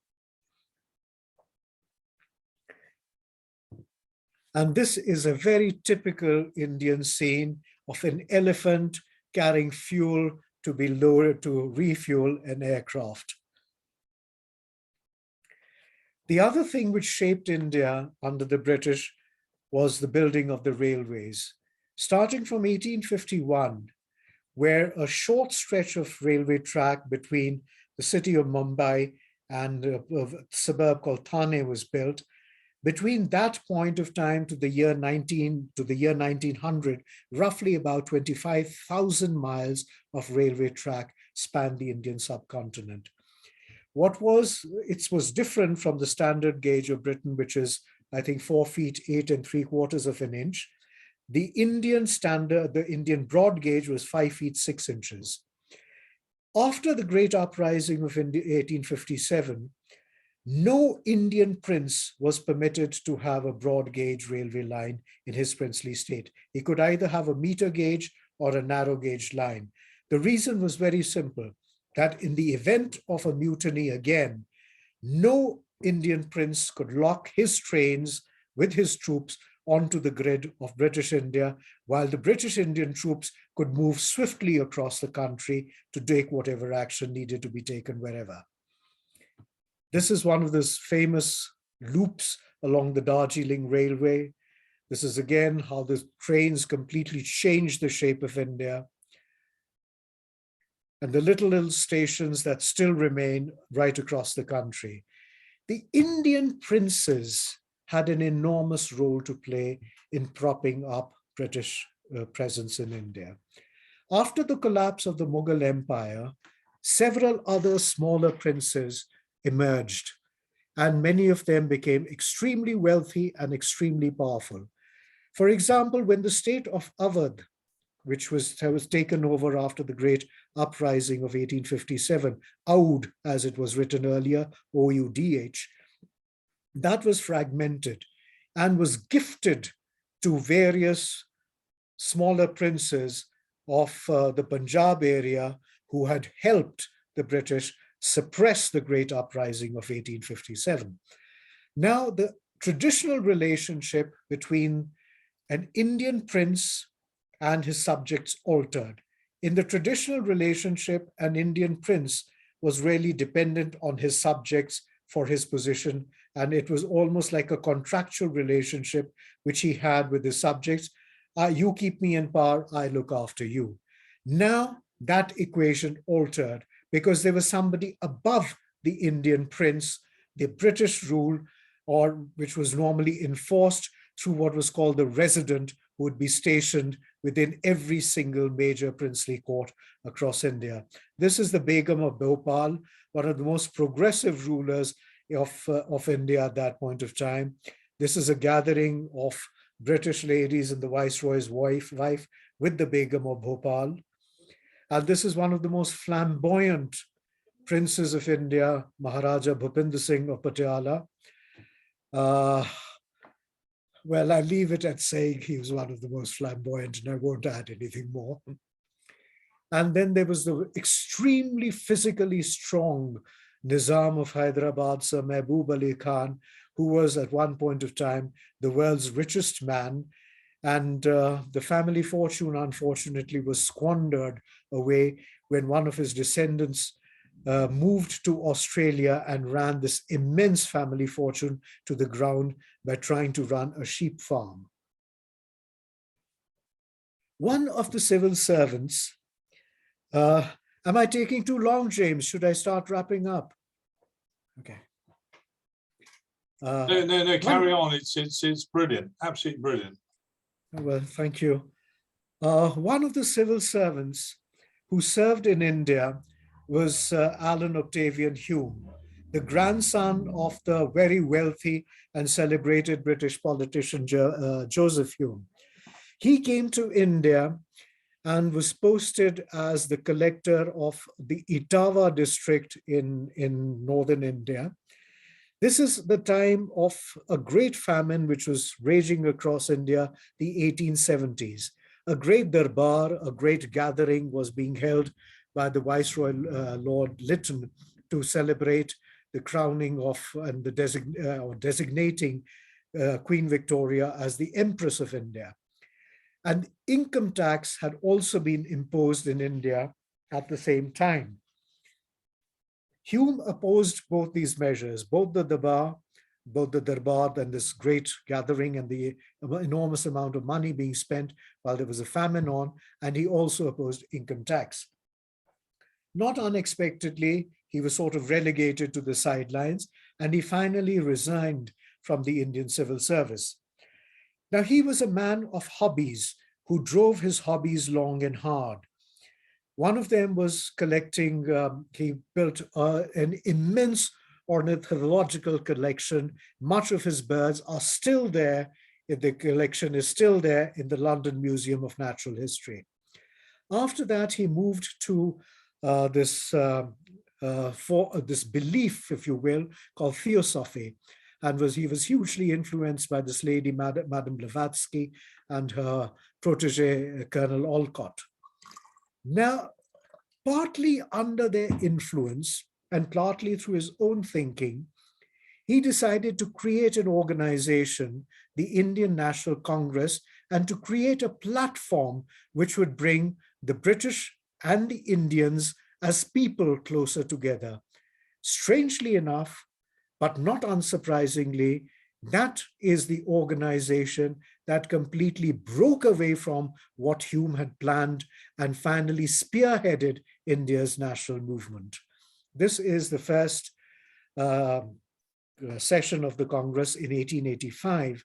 And this is a very typical Indian scene of an elephant carrying fuel to be lowered to refuel an aircraft. The other thing which shaped India under the British was the building of the railways. Starting from 1851, where a short stretch of railway track between the city of Mumbai and a suburb called Thane was built. Between that point of time to the year 1900, roughly about 25,000 miles of railway track spanned the Indian subcontinent. It was different from the standard gauge of Britain, which is, I think, 4 feet 8 3/4 of an inch. The Indian standard, the Indian broad gauge, was 5 feet 6 inches. After the Great Uprising of 1857, no Indian prince was permitted to have a broad gauge railway line in his princely state. He could either have a meter gauge or a narrow gauge line. The reason was very simple, that in the event of a mutiny again, no Indian prince could lock his trains with his troops onto the grid of British India, while the British Indian troops could move swiftly across the country to take whatever action needed to be taken wherever. This is one of those famous loops along the Darjeeling Railway. This is again how the trains completely changed the shape of India. And the little stations that still remain right across the country. The Indian princes had an enormous role to play in propping up British presence in India. After the collapse of the Mughal Empire, several other smaller princes emerged, and many of them became extremely wealthy and extremely powerful. For example, when the state of Awadh, which was taken over after the great uprising of 1857, Oudh, as it was written earlier, O-U-D-H, that was fragmented and was gifted to various smaller princes of the Punjab area who had helped the British suppress the great uprising of 1857. Now, the traditional relationship between an Indian prince and his subjects altered. In the traditional relationship, an Indian prince was really dependent on his subjects for his position, and it was almost like a contractual relationship which he had with his subjects. You keep me in power, I look after you. Now that equation altered because there was somebody above the Indian prince, the British rule, or which was normally enforced through what was called the resident, who would be stationed within every single major princely court across India. This is the Begum of Bhopal, one of the most progressive rulers of India at that point of time. This is a gathering of British ladies and the Viceroy's wife with the Begum of Bhopal. And this is one of the most flamboyant princes of India, Maharaja Bhupinder Singh of Patiala. Well, I leave it at saying he was one of the most flamboyant, and I won't add anything more. And then there was the extremely physically strong Nizam of Hyderabad, Sir Mehboob Ali Khan, who was at one point of time the world's richest man. And the family fortune, unfortunately, was squandered away when one of his descendants moved to Australia and ran this immense family fortune to the ground by trying to run a sheep farm. One of the civil servants, am I taking too long, James? Should I start wrapping up? Okay. No, carry on. It's brilliant, absolutely brilliant. Well, thank you. One of the civil servants who served in India was Alan Octavian Hume, the grandson of the very wealthy and celebrated British politician Joseph Hume. He came to India and was posted as the collector of the Etawah district in northern India. This is the time of a great famine which was raging across India, the 1870s. A great darbar, a great gathering was being held by the Viceroy Lord Lytton to celebrate the crowning of and the designating Queen Victoria as the Empress of India. And income tax had also been imposed in India at the same time. Hume opposed both these measures, both the darbar and this great gathering and the enormous amount of money being spent while there was a famine on, and he also opposed income tax. Not unexpectedly, he was sort of relegated to the sidelines, and he finally resigned from the Indian civil service. Now, he was a man of hobbies who drove his hobbies long and hard. One of them was collecting, he built an immense ornithological collection. Much of his birds are still there. The collection is still there in the London Museum of Natural History. After that, he moved to this belief, if you will, called theosophy. And he was hugely influenced by this lady, Madame Blavatsky, and her protege, Colonel Olcott. Now, partly under their influence and partly through his own thinking, he decided to create an organization the Indian National Congress and to create a platform which would bring the British and the Indians as people closer together. Strangely enough, but not unsurprisingly, that is the organization that completely broke away from what Hume had planned and finally spearheaded India's national movement. This is the first session of the Congress in 1885.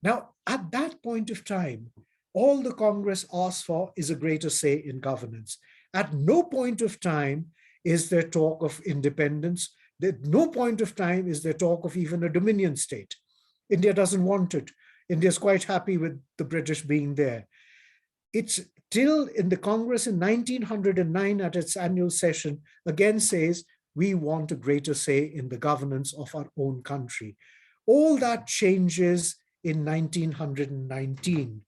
Now, at that point of time, all the Congress asks for is a greater say in governance. At no point of time is there talk of independence. At no point of time is there talk of even a dominion state. India doesn't want it. India is quite happy with the British being there. It's till in the Congress in 1909 at its annual session again says, we want a greater say in the governance of our own country. All that changes in 1919.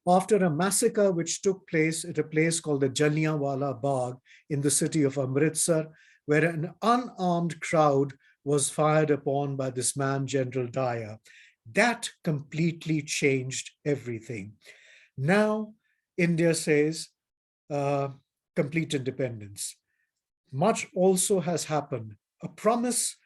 After a massacre which took place at a place called the Jallianwala Bagh in the city of Amritsar, where an unarmed crowd was fired upon by this man, General Dyer. That completely changed everything. Now, India says complete independence. Much also has happened. A promise,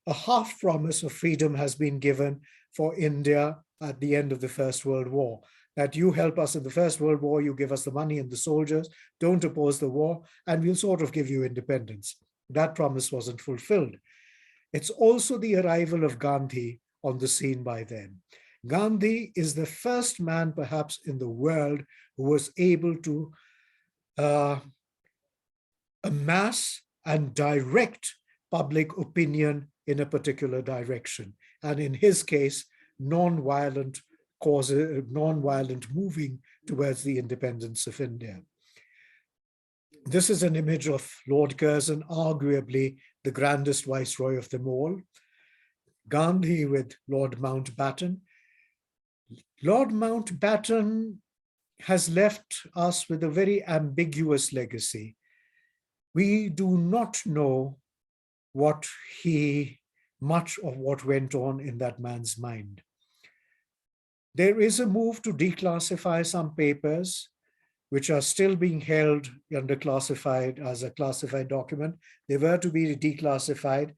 a half promise of freedom has been given for India at the end of the First World War. That you help us in the First World War, you give us the money and the soldiers, don't oppose the war, and we'll sort of give you independence. That promise wasn't fulfilled. It's also the arrival of Gandhi on the scene by then. Gandhi is the first man perhaps in the world who was able to amass and direct public opinion in a particular direction. And in his case, non-violent causes, non-violent moving towards the independence of India. This is an image of Lord Curzon, arguably the grandest viceroy of them all. Gandhi with Lord Mountbatten. Lord Mountbatten has left us with a very ambiguous legacy. We do not know much of what went on in that man's mind. There is a move to declassify some papers which are still being held under classified as a classified document. They were to be declassified,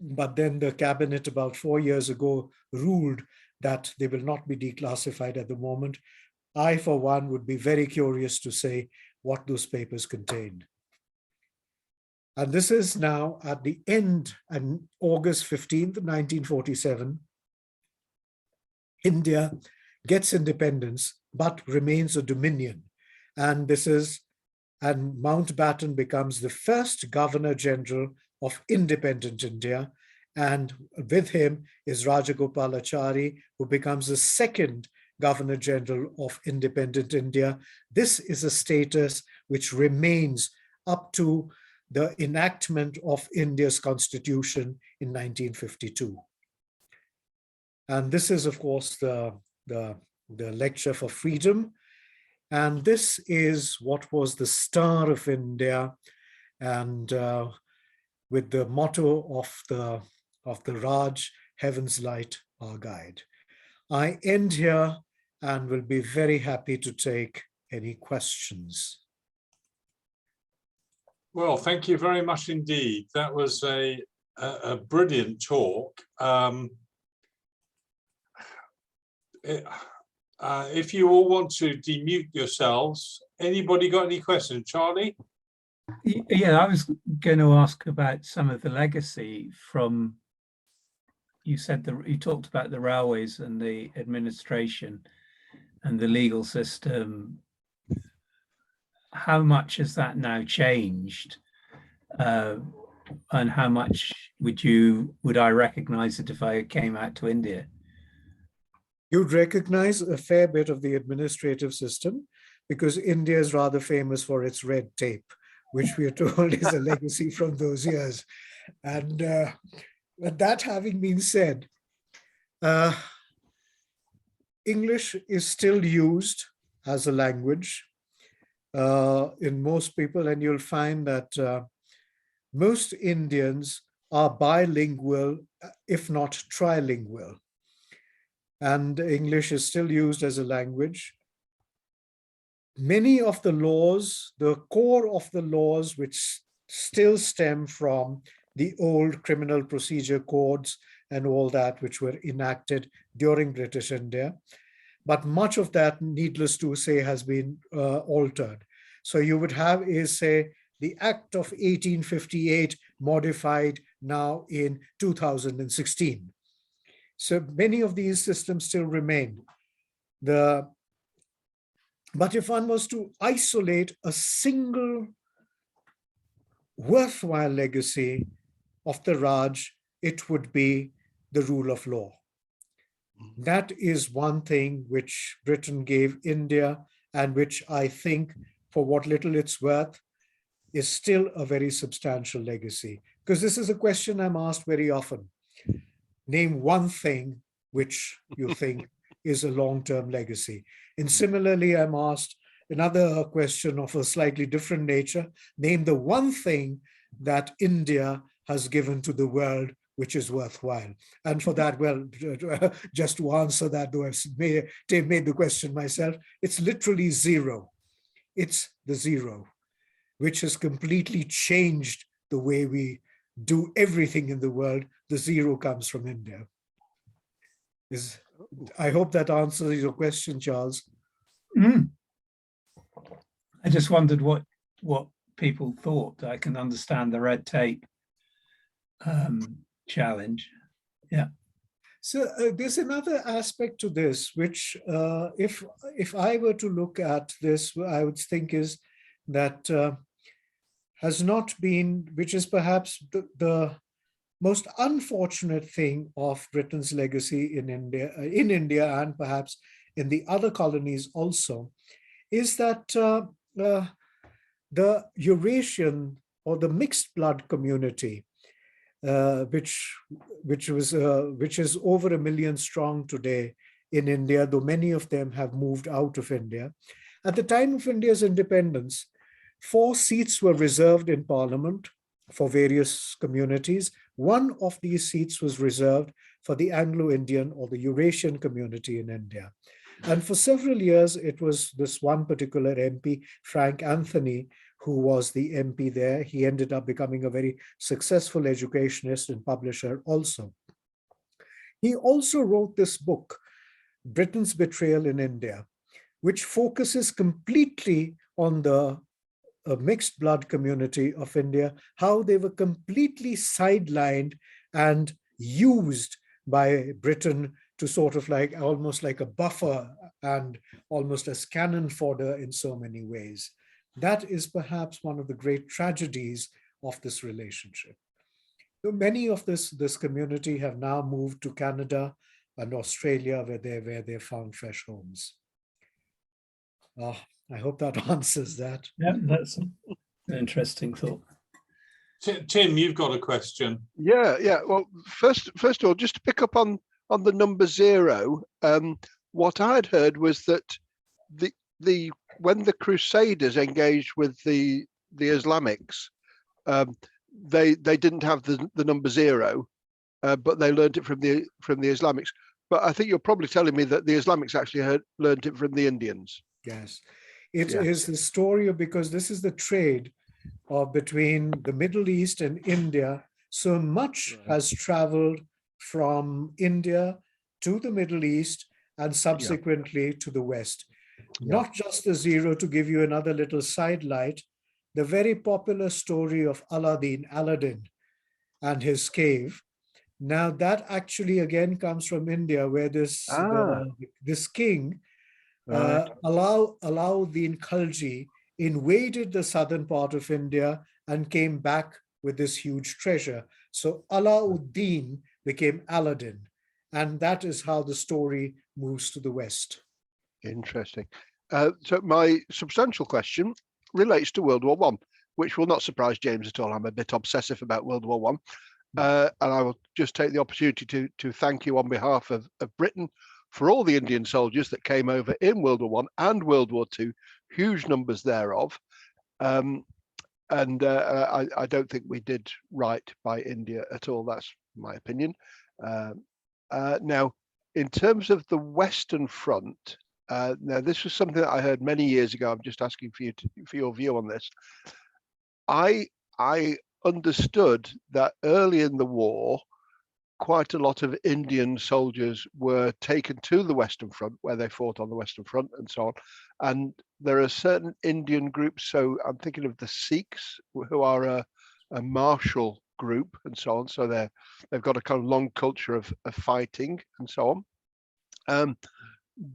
but then the cabinet about 4 years ago ruled that they will not be declassified at the moment. I, for one, would be very curious to say what those papers contained. And this is now at the end, on August 15th, 1947, India gets independence, but remains a dominion. And Mountbatten becomes the first Governor General of independent India. And with him is Rajagopalachari, who becomes the second Governor General of independent India. This is a status which remains up to the enactment of India's constitution in 1952. And this is, of course, the lecture for freedom. And this is what was the star of India, and with the motto of the Raj, heaven's light, our guide. I end here and will be very happy to take any questions. Well, thank you very much indeed. That was a brilliant talk. If you all want to demute yourselves, anybody got any questions? Charlie? Yeah, I was going to ask about some of the legacy from, you talked about the railways and the administration and the legal system. How much has that now changed? And how much would I recognize it if I came out to India? You'd recognize a fair bit of the administrative system, because India is rather famous for its red tape, which we are told is a legacy from those years. And that having been said, English is still used as a language in most people, and you'll find that most Indians are bilingual, if not trilingual. and English is still used as a language. Many of the laws, the core of the laws which still stem from the old criminal procedure codes and all that which were enacted during British India. But much of that, needless to say, has been altered. So you would have, say, the Act of 1858 modified now in 2016. So many of these systems still remain. But if one was to isolate a single worthwhile legacy of the Raj, it would be the rule of law. That is one thing which Britain gave India, and which I think, for what little it's worth, is still a very substantial legacy. Because this is a question I'm asked very often. Name one thing which you think is a long-term legacy. And similarly, I'm asked another question of a slightly different nature. Name the one thing that India has given to the world which is worthwhile. And for that, well, just to answer that, though I've made the question myself, it's literally zero. It's the zero, which has completely changed the way we do everything in the world. The zero comes from India. I hope that answers your question, Charles. I just wondered what people thought. I can understand the red tape challenge. Yeah. So there's another aspect to this, which if I were to look at this, I would think is that has not been, which is perhaps the most unfortunate thing of Britain's legacy in India and perhaps in the other colonies also, is that the Eurasian or the mixed blood community, which is over 1 million strong today in India, though many of them have moved out of India. At the time of India's independence, 4 seats were reserved in Parliament for various communities. One of these seats was reserved for the Anglo-Indian or the Eurasian community in India. And for several years, it was this one particular MP, Frank Anthony, who was the MP there. He ended up becoming a very successful educationist and publisher also. He also wrote this book, Britain's Betrayal in India, which focuses completely on the mixed blood community of India, how they were completely sidelined and used by Britain to sort of like almost like a buffer and almost as cannon fodder in so many ways. That is perhaps one of the great tragedies of this relationship. So many of this community have now moved to Canada and Australia, where they found fresh homes. I hope that answers that. Yeah, that's an interesting thought. Tim, you've got a question. Yeah. Well, first of all, just to pick up on the number 0, what I'd heard was that when the Crusaders engaged with the Islamics, they didn't have the number 0, but they learned it from the Islamics. But I think you're probably telling me that the Islamics actually learned it from the Indians. Yes, it is the story of, because this is the trade between the Middle East and India. So much has traveled from India to the Middle East and subsequently to the West. Not just the 0, to give you another little sidelight, the very popular story of Aladdin and his cave. Now that actually again comes from India, where this king, Alauddin Khalji, invaded the southern part of India and came back with this huge treasure. So Alauddin became Aladdin, and that is how the story moves to the West. Interesting. So my substantial question relates to World War I, which will not surprise James at all. I'm a bit obsessive about World War I. And I will just take the opportunity to thank you on behalf of Britain for all the Indian soldiers that came over in World War I and World War II, huge numbers thereof. I don't think we did right by India at all. That's my opinion. Now, in terms of the Western Front, now this was something that I heard many years ago. I'm just asking for for your view on this. I understood that early in the war, quite a lot of Indian soldiers were taken to the Western Front, where they fought on the Western Front and so on. And there are certain Indian groups, so I'm thinking of the Sikhs, who are a martial group and so on. So they've got a kind of long culture of fighting and so on.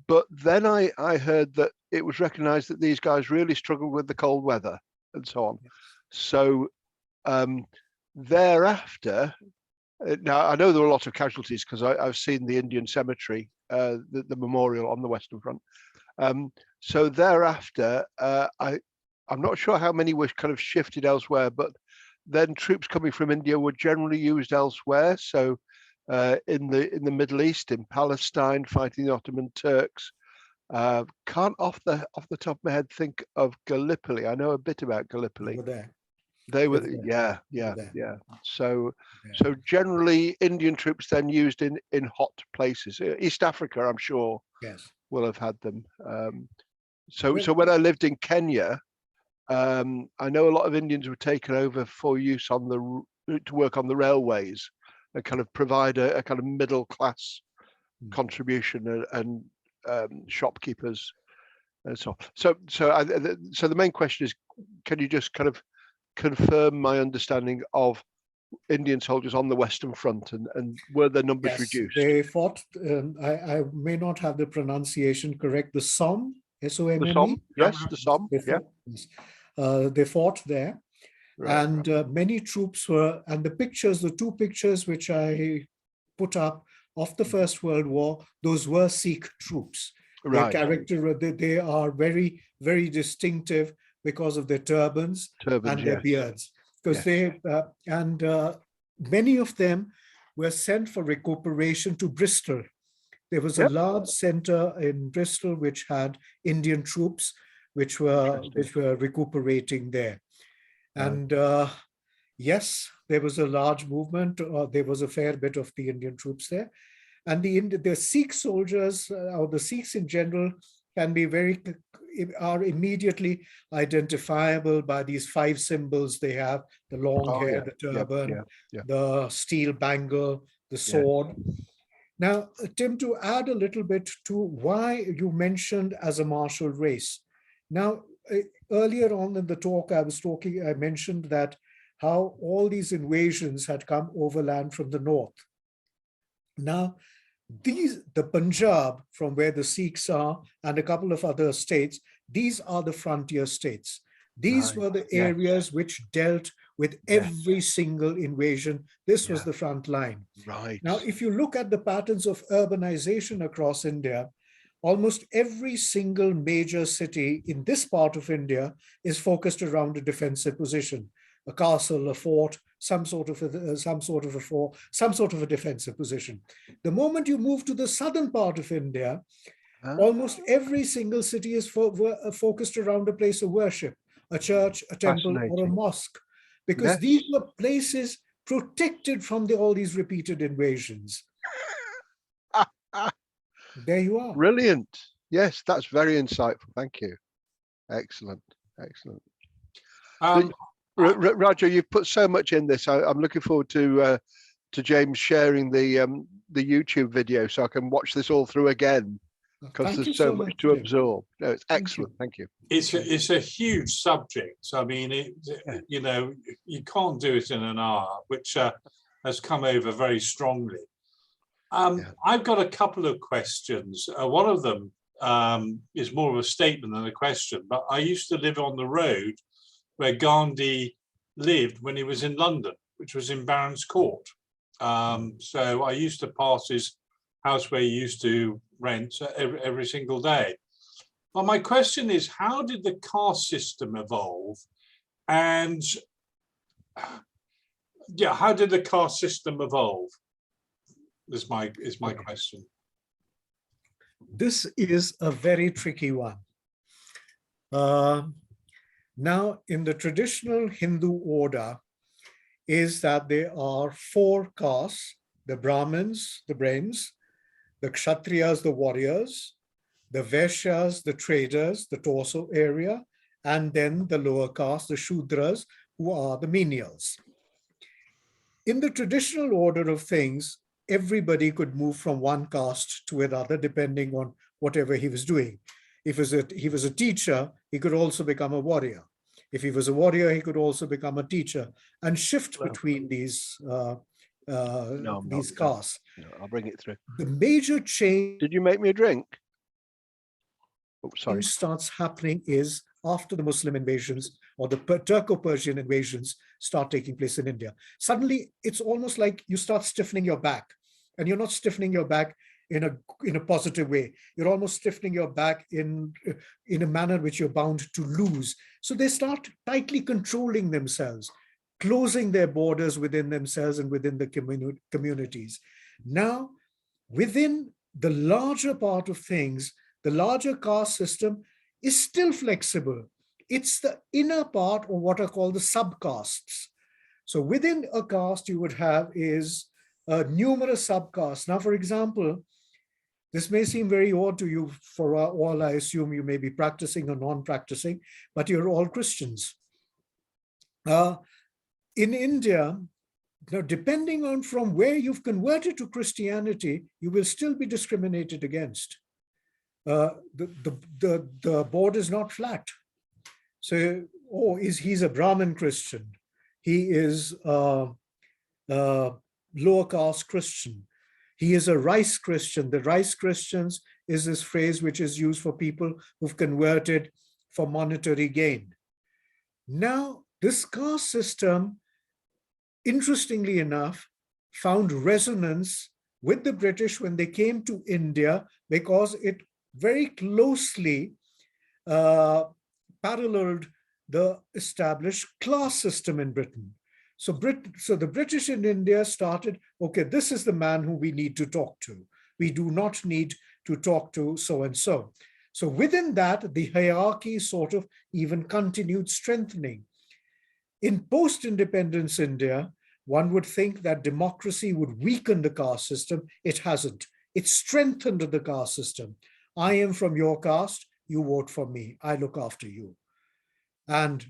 But then I heard that it was recognized that these guys really struggled with the cold weather and so on. So thereafter, now I know there were a lot of casualties because I've seen the Indian cemetery, the memorial on the Western Front. So thereafter, I'm not sure how many were kind of shifted elsewhere, but then troops coming from India were generally used elsewhere. So in the Middle East, in Palestine, fighting the Ottoman Turks. Can't off the top of my head think of Gallipoli. I know a bit about Gallipoli. Over there. They were, Over yeah. there. So Yeah. generally Indian troops then used in hot places. East Africa, I'm sure, Yes. will have had them. So when I lived in Kenya, I know a lot of Indians were taken over for use on to work on the railways and kind of provide a kind of middle class contribution and shopkeepers and so on. So the main question is, can you just kind of confirm my understanding of Indian soldiers on the Western Front, and were their numbers reduced? They fought, I may not have the pronunciation correct, the Somme, S-O-M-M-E? The Somme, yes, the Somme, They fought there. Right. And many troops were, and the two pictures which I put up of the First World War, those were Sikh troops. Right. Their character, they are very, very distinctive because of their turbans and their beards. Because many of them were sent for recuperation to Bristol. There was a large center in Bristol which had Indian troops which were recuperating there. And yes, there was a large movement. There was a fair bit of the Indian troops there. And the Sikh soldiers, or the Sikhs in general, are immediately identifiable by these 5 symbols they have: the long hair, the turban, the steel bangle, the sword. Now, Tim, to add a little bit to why you mentioned as a martial race. Now, earlier on in the talk, I mentioned that how all these invasions had come overland from the north. Now, the Punjab, from where the Sikhs are, and a couple of other states, these are the frontier states. These were the areas which dealt with every single invasion. This was the front line. Right. Now, if you look at the patterns of urbanization across India, almost every single major city in this part of India is focused around a defensive position: a castle, a fort, some sort of a defensive position. The moment you move to the southern part of India, almost every single city is focused around a place of worship: a church, a temple, or a mosque, because these were places protected from all these repeated invasions. There you are. Brilliant. Yes, that's very insightful. Thank you. Excellent. Excellent. Raaja, you've put so much in this. I'm looking forward to James sharing the YouTube video so I can watch this all through again, because there's so much to absorb. No, it's excellent. Thank you. It's a huge subject. I mean, you know, you can't do it in an hour, which has come over very strongly. I've got a couple of questions. One of them is more of a statement than a question, but I used to live on the road where Gandhi lived when he was in London, which was in Barons Court. So I used to pass his house where he used to rent every single day. But my question is, how did the caste system evolve? And how did the caste system evolve? Is my question. This is a very tricky one. Now, in the traditional Hindu order, is that there are 4 castes: the Brahmins, the Brahmins, the Kshatriyas, the warriors, the Vaishyas, the traders, the torso area, and then the lower caste, the Shudras, who are the menials. In the traditional order of things, everybody could move from one caste to another depending on whatever he was doing. If he was a teacher, he could also become a warrior. If he was a warrior, he could also become a teacher and shift between these castes. No, I'll bring it through. The major change Did you make me a drink? Oh, sorry. starts happening is after the Muslim invasions or the Turco-Persian invasions start taking place in India. Suddenly, it's almost like you start stiffening your back, and you're not stiffening your back in a positive way. You're almost stiffening your back in a manner which you're bound to lose. So they start tightly controlling themselves, closing their borders within themselves and within the communities. Now, within the larger part of things, the larger caste system is still flexible. It's the inner part of what are called the subcastes. So within a caste, you would have is numerous subcastes. Now, for example, this may seem very odd to you, for all I assume you may be practicing or non-practicing, but you're all Christians. In India, now, depending on from where you've converted to Christianity, you will still be discriminated against. The board is not flat. So, he's a Brahmin Christian. He is a lower caste Christian. He is a rice Christian. The rice Christians is this phrase which is used for people who've converted for monetary gain. Now, this caste system, interestingly enough, found resonance with the British when they came to India because it very closely paralleled the established class system in Britain. So the British in India started, okay, this is the man who we need to talk to. We do not need to talk to so-and-so. So within that, the hierarchy sort of even continued strengthening. In post-independence India, one would think that democracy would weaken the caste system. It hasn't. It strengthened the caste system. I am from your caste, you vote for me, I look after you. And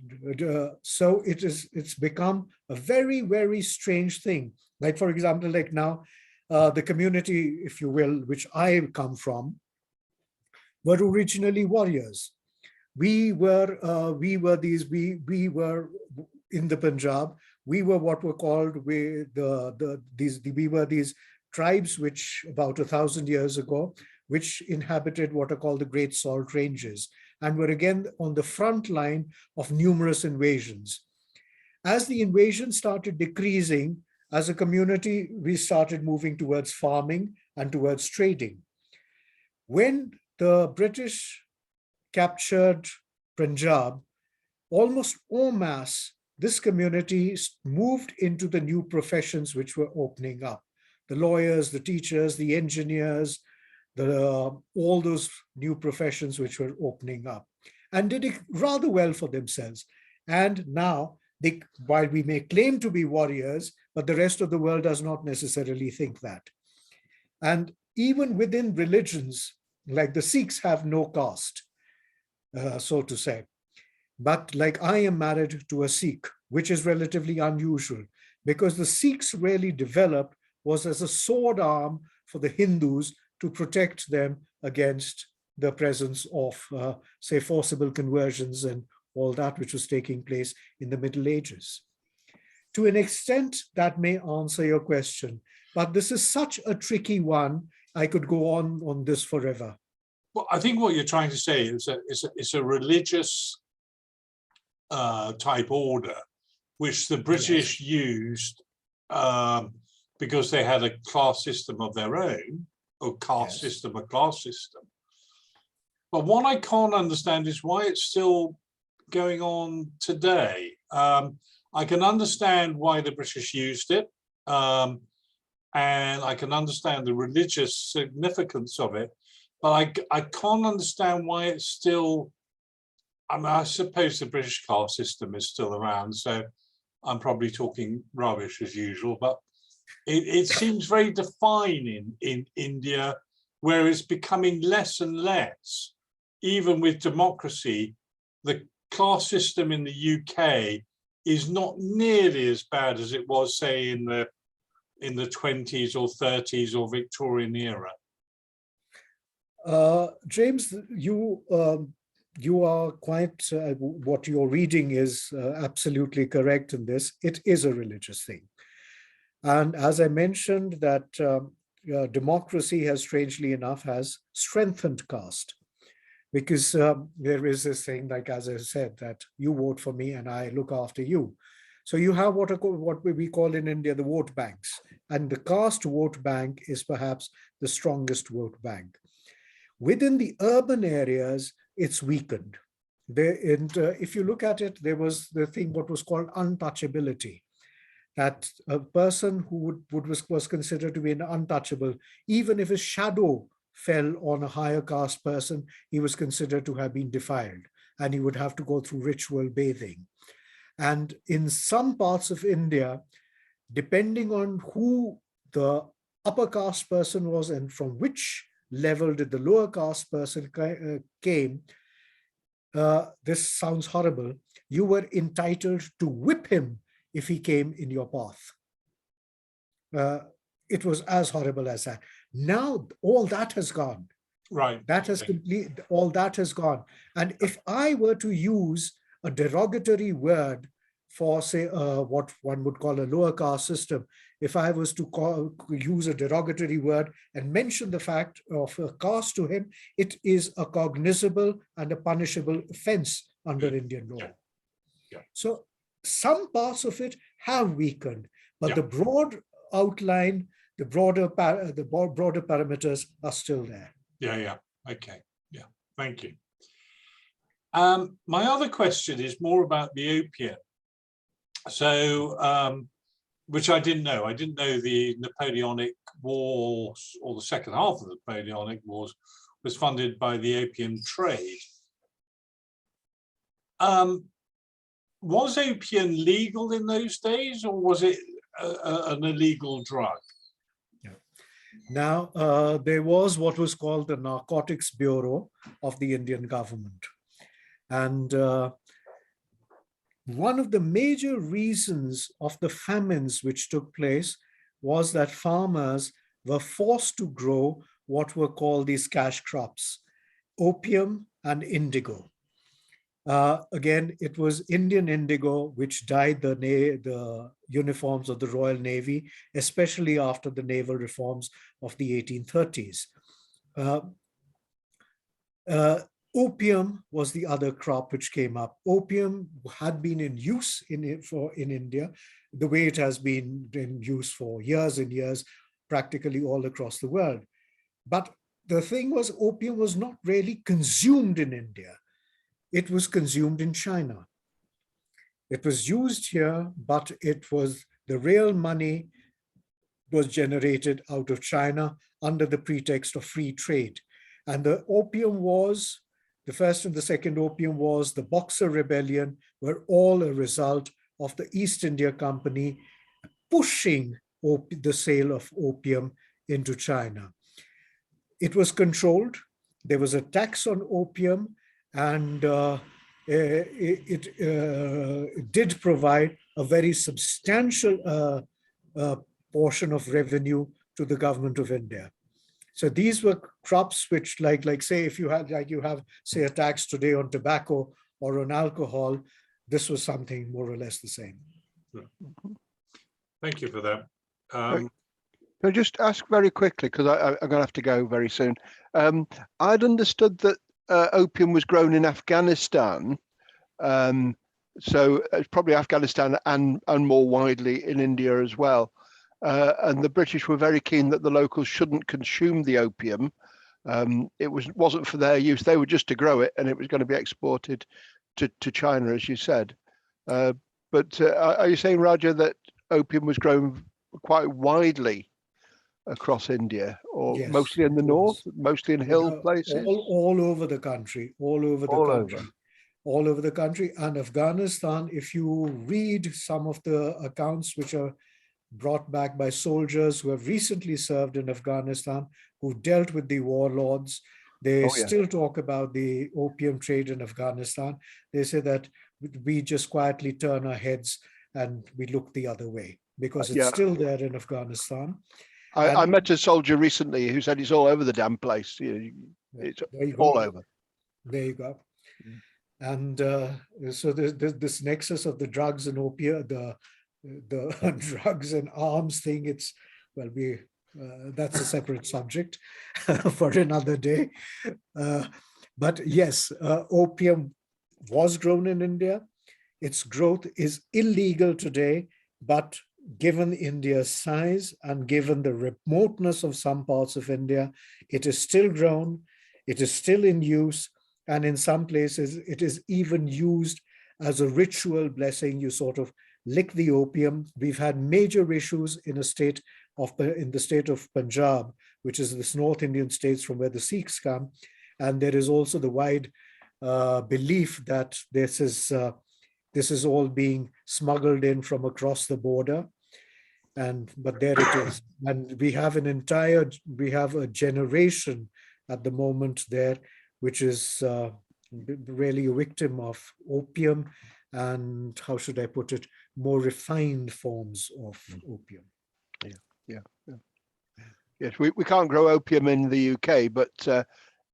so it's become a very, very strange thing. Like, for example, like now, the community, if you will, which I come from, were originally warriors. We were in the Punjab. We were what were called we were these tribes which about 1,000 years ago, which inhabited what are called the Great Salt Ranges, and were again on the front line of numerous invasions. As the invasion started decreasing, as a community, we started moving towards farming and towards trading. When the British captured Punjab, almost en masse, this community moved into the new professions which were opening up. The lawyers, the teachers, the engineers, all those new professions which were opening up, and did it rather well for themselves. And now, while we may claim to be warriors, but the rest of the world does not necessarily think that. And even within religions, like the Sikhs have no caste, so to say. But like I am married to a Sikh, which is relatively unusual, because the Sikhs really developed was as a sword arm for the Hindus to protect them against the presence of, say, forcible conversions and all that which was taking place in the Middle Ages. To an extent, that may answer your question, but this is such a tricky one. I could go on this forever. Well, I think what you're trying to say is that it's a religious type order, which the British used because they had a class system of their own, or caste system, a class system. But what I can't understand is why it's still going on today. I can understand why the British used it, and I can understand the religious significance of it, but I can't understand why it's still, I mean, I suppose the British caste system is still around, so I'm probably talking rubbish as usual, but it seems very defining in India where it's becoming less and less, even with democracy. The class system in the UK is not nearly as bad as it was, say, in the 20s or 30s or Victorian era. James, you are quite, what you're reading is absolutely correct in this. It is a religious thing. And as I mentioned, that democracy has, strangely enough, has strengthened caste. Because there is this thing, like, as I said, that you vote for me and I look after you. So you have what we call in India the vote banks. And the caste vote bank is perhaps the strongest vote bank. Within the urban areas, it's weakened. If you look at it, there was the thing what was called untouchability. That a person who was considered to be an untouchable, even if his shadow fell on a higher caste person, he was considered to have been defiled, and he would have to go through ritual bathing. And in some parts of India, depending on who the upper caste person was and from which level did the lower caste person came, this sounds horrible, you were entitled to whip him if he came in your path. It was as horrible as that. Now all that has gone. Right. That has all that has gone. And if I were to use a derogatory word for, say, what one would call a lower caste system, if I was to use a derogatory word and mention the fact of a caste to him, it is a cognizable and a punishable offense under Indian law. Yeah. So some parts of it have weakened, but the broad outline, the broader parameters are still there. Yeah. Okay. Yeah. Thank you. My other question is more about the opium. So, which I didn't know. I didn't know the Napoleonic Wars, or the second half of the Napoleonic Wars, was funded by the opium trade. Was opium legal in those days, or was it an illegal drug? Now, there was what was called the Narcotics Bureau of the Indian government. And one of the major reasons of the famines which took place was that farmers were forced to grow what were called these cash crops, opium and indigo. Again, it was Indian indigo which dyed the uniforms of the Royal Navy, especially after the naval reforms of the 1830s. Opium was the other crop which came up. Opium had been in use in India, the way it has been in use for years and years, practically all across the world. But the thing was, opium was not really consumed in India. It was consumed in China. It was used here, but it was the real money was generated out of China under the pretext of free trade. And the opium wars, the first and the second opium wars, the Boxer Rebellion, were all a result of the East India Company pushing the sale of opium into China. It was controlled. There was a tax on opium, and it did provide a very substantial portion of revenue to the government of India. So these were crops which, like say, if you had, say, a tax today on tobacco or on alcohol, this was something more or less the same. Thank you for that. Can I just ask very quickly, because I'm going to have to go very soon. I'd understood that opium was grown in Afghanistan, so it's probably Afghanistan and more widely in India as well. And the British were very keen that the locals shouldn't consume the opium. It wasn't for their use. They were just to grow it, and it was going to be exported to China, as you said. But are you saying, Raaja, that opium was grown quite widely across India, or Yes, mostly in the north, mostly in hill places? All over the country, all over the country. And Afghanistan, if you read some of the accounts which are brought back by soldiers who have recently served in Afghanistan, who dealt with the warlords. They Oh, yeah. still talk about the opium trade in Afghanistan. They say that we just quietly turn our heads and we look the other way because it's Yeah. still there in Afghanistan. I And- met a soldier recently who said it's all over the damn place. It's There you all go. over. There you go. Mm. And so there's this nexus of the drugs and opium, the drugs and arms thing. It's, well, that's a separate subject for another day. But yes, opium was grown in India. Its growth is illegal today, but given India's size and given the remoteness of some parts of India, it is still grown, it is still in use, and in some places it is even used as a ritual blessing. You sort of lick the opium. We've had major issues in the state of Punjab, which is this North Indian states from where the Sikhs come, and there is also the wide belief that this is all being smuggled in from across the border. But there it is. And we have a generation at the moment there, which is really a victim of opium and, how should I put it, more refined forms of opium. Yes, we can't grow opium in the UK, but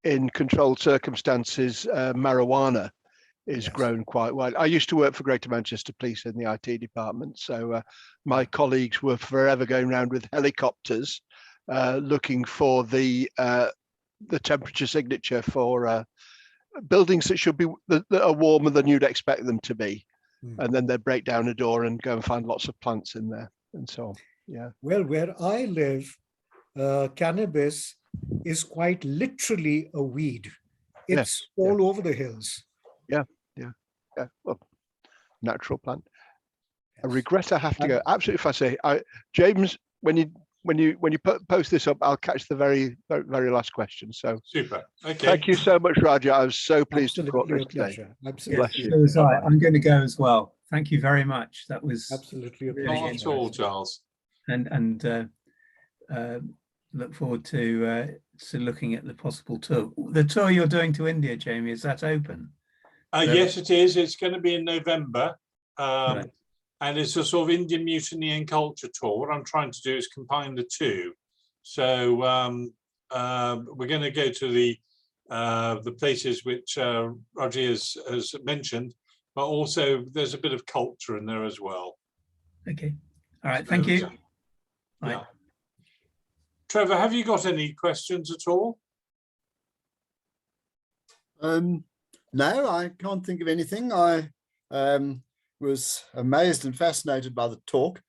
in controlled circumstances, marijuana is Yes. grown quite well. I used to work for Greater Manchester Police in the IT department, so my colleagues were forever going around with helicopters looking for the temperature signature for buildings that should be that are warmer than you'd expect them to be, and then they'd break down a door and go and find lots of plants in there and so on. Yeah. Well, where I live, cannabis is quite literally a weed. It's all over the hills. Yeah. Well, natural plant. I regret I have to go. Absolutely fascinating. James, when you post this up, I'll catch the very last question. So Super. Okay. thank you so much, Raja. I was so pleased to talk Absolutely this a today. pleasure. Absolutely. So was I. I'm going to go as well. Thank you very much. That was Absolutely a really pleasure. Not at all, interesting. Charles. And look forward to looking at the possible tour. The tour you're doing to India, Jamie, is that open? Yes, it is. It's going to be in November. Right. And it's a sort of Indian mutiny and culture tour. What I'm trying to do is combine the two. So we're going to go to the places which Raji has mentioned, but also there's a bit of culture in there as well. Okay. All right. Thank you. Yeah. Right. Trevor, have you got any questions at all? No, I can't think of anything. I was amazed and fascinated by the talk.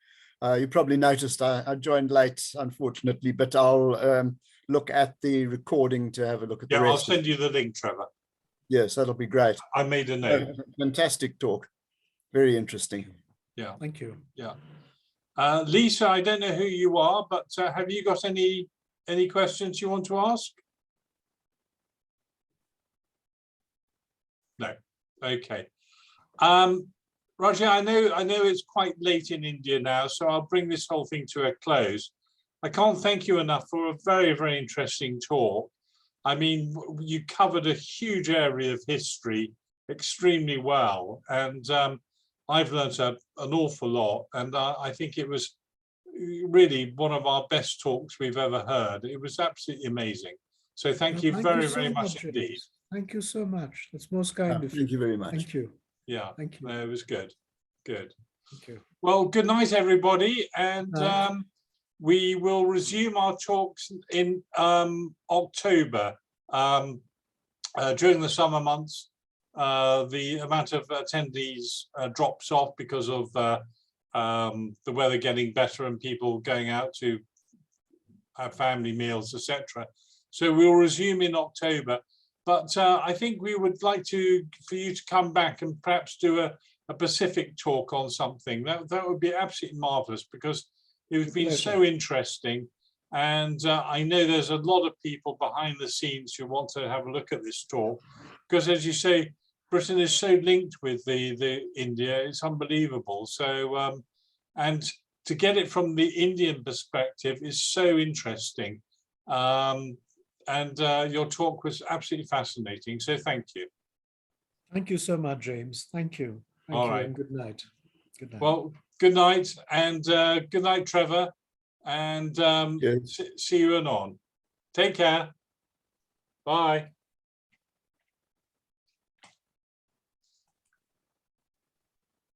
You probably noticed I joined late, unfortunately, but I'll look at the recording to have a look at the Yeah, I'll rest. send you the link, Trevor. Yes, that'll be great. I made a note. Fantastic talk. Very interesting. Yeah. Thank you. Yeah. Lisa, I don't know who you are, but have you got any questions you want to ask? No. Okay. Raja, I know it's quite late in India now, so I'll bring this whole thing to a close. I can't thank you enough for a very, very interesting talk. I mean, you covered a huge area of history extremely well, and I've learned an awful lot, and I think it was really one of our best talks we've ever heard. It was absolutely amazing. So thank you very, very much indeed. James. Thank you so much. That's most kind of you. Thank you very much. Thank you. Yeah, Thank you. no, it was good. Good. Thank you. Well, good night, everybody, and we will resume our talks in October. During the summer months, the amount of attendees drops off because of the weather getting better and people going out to have family meals, etc. So we'll resume in October. But I think we would like for you to come back and perhaps do a Pacific talk on something. That would be absolutely marvelous, because it's been so interesting. And I know there's a lot of people behind the scenes who want to have a look at this talk, because as you say, Britain is so linked with the India, it's unbelievable. So, and to get it from the Indian perspective is so interesting. And your talk was absolutely fascinating. So thank you. Thank you so much, James. Thank you. Thank All you right. and good night. Good night. Well, good night, and good night, Trevor. And Yes. see you anon. Take care. Bye.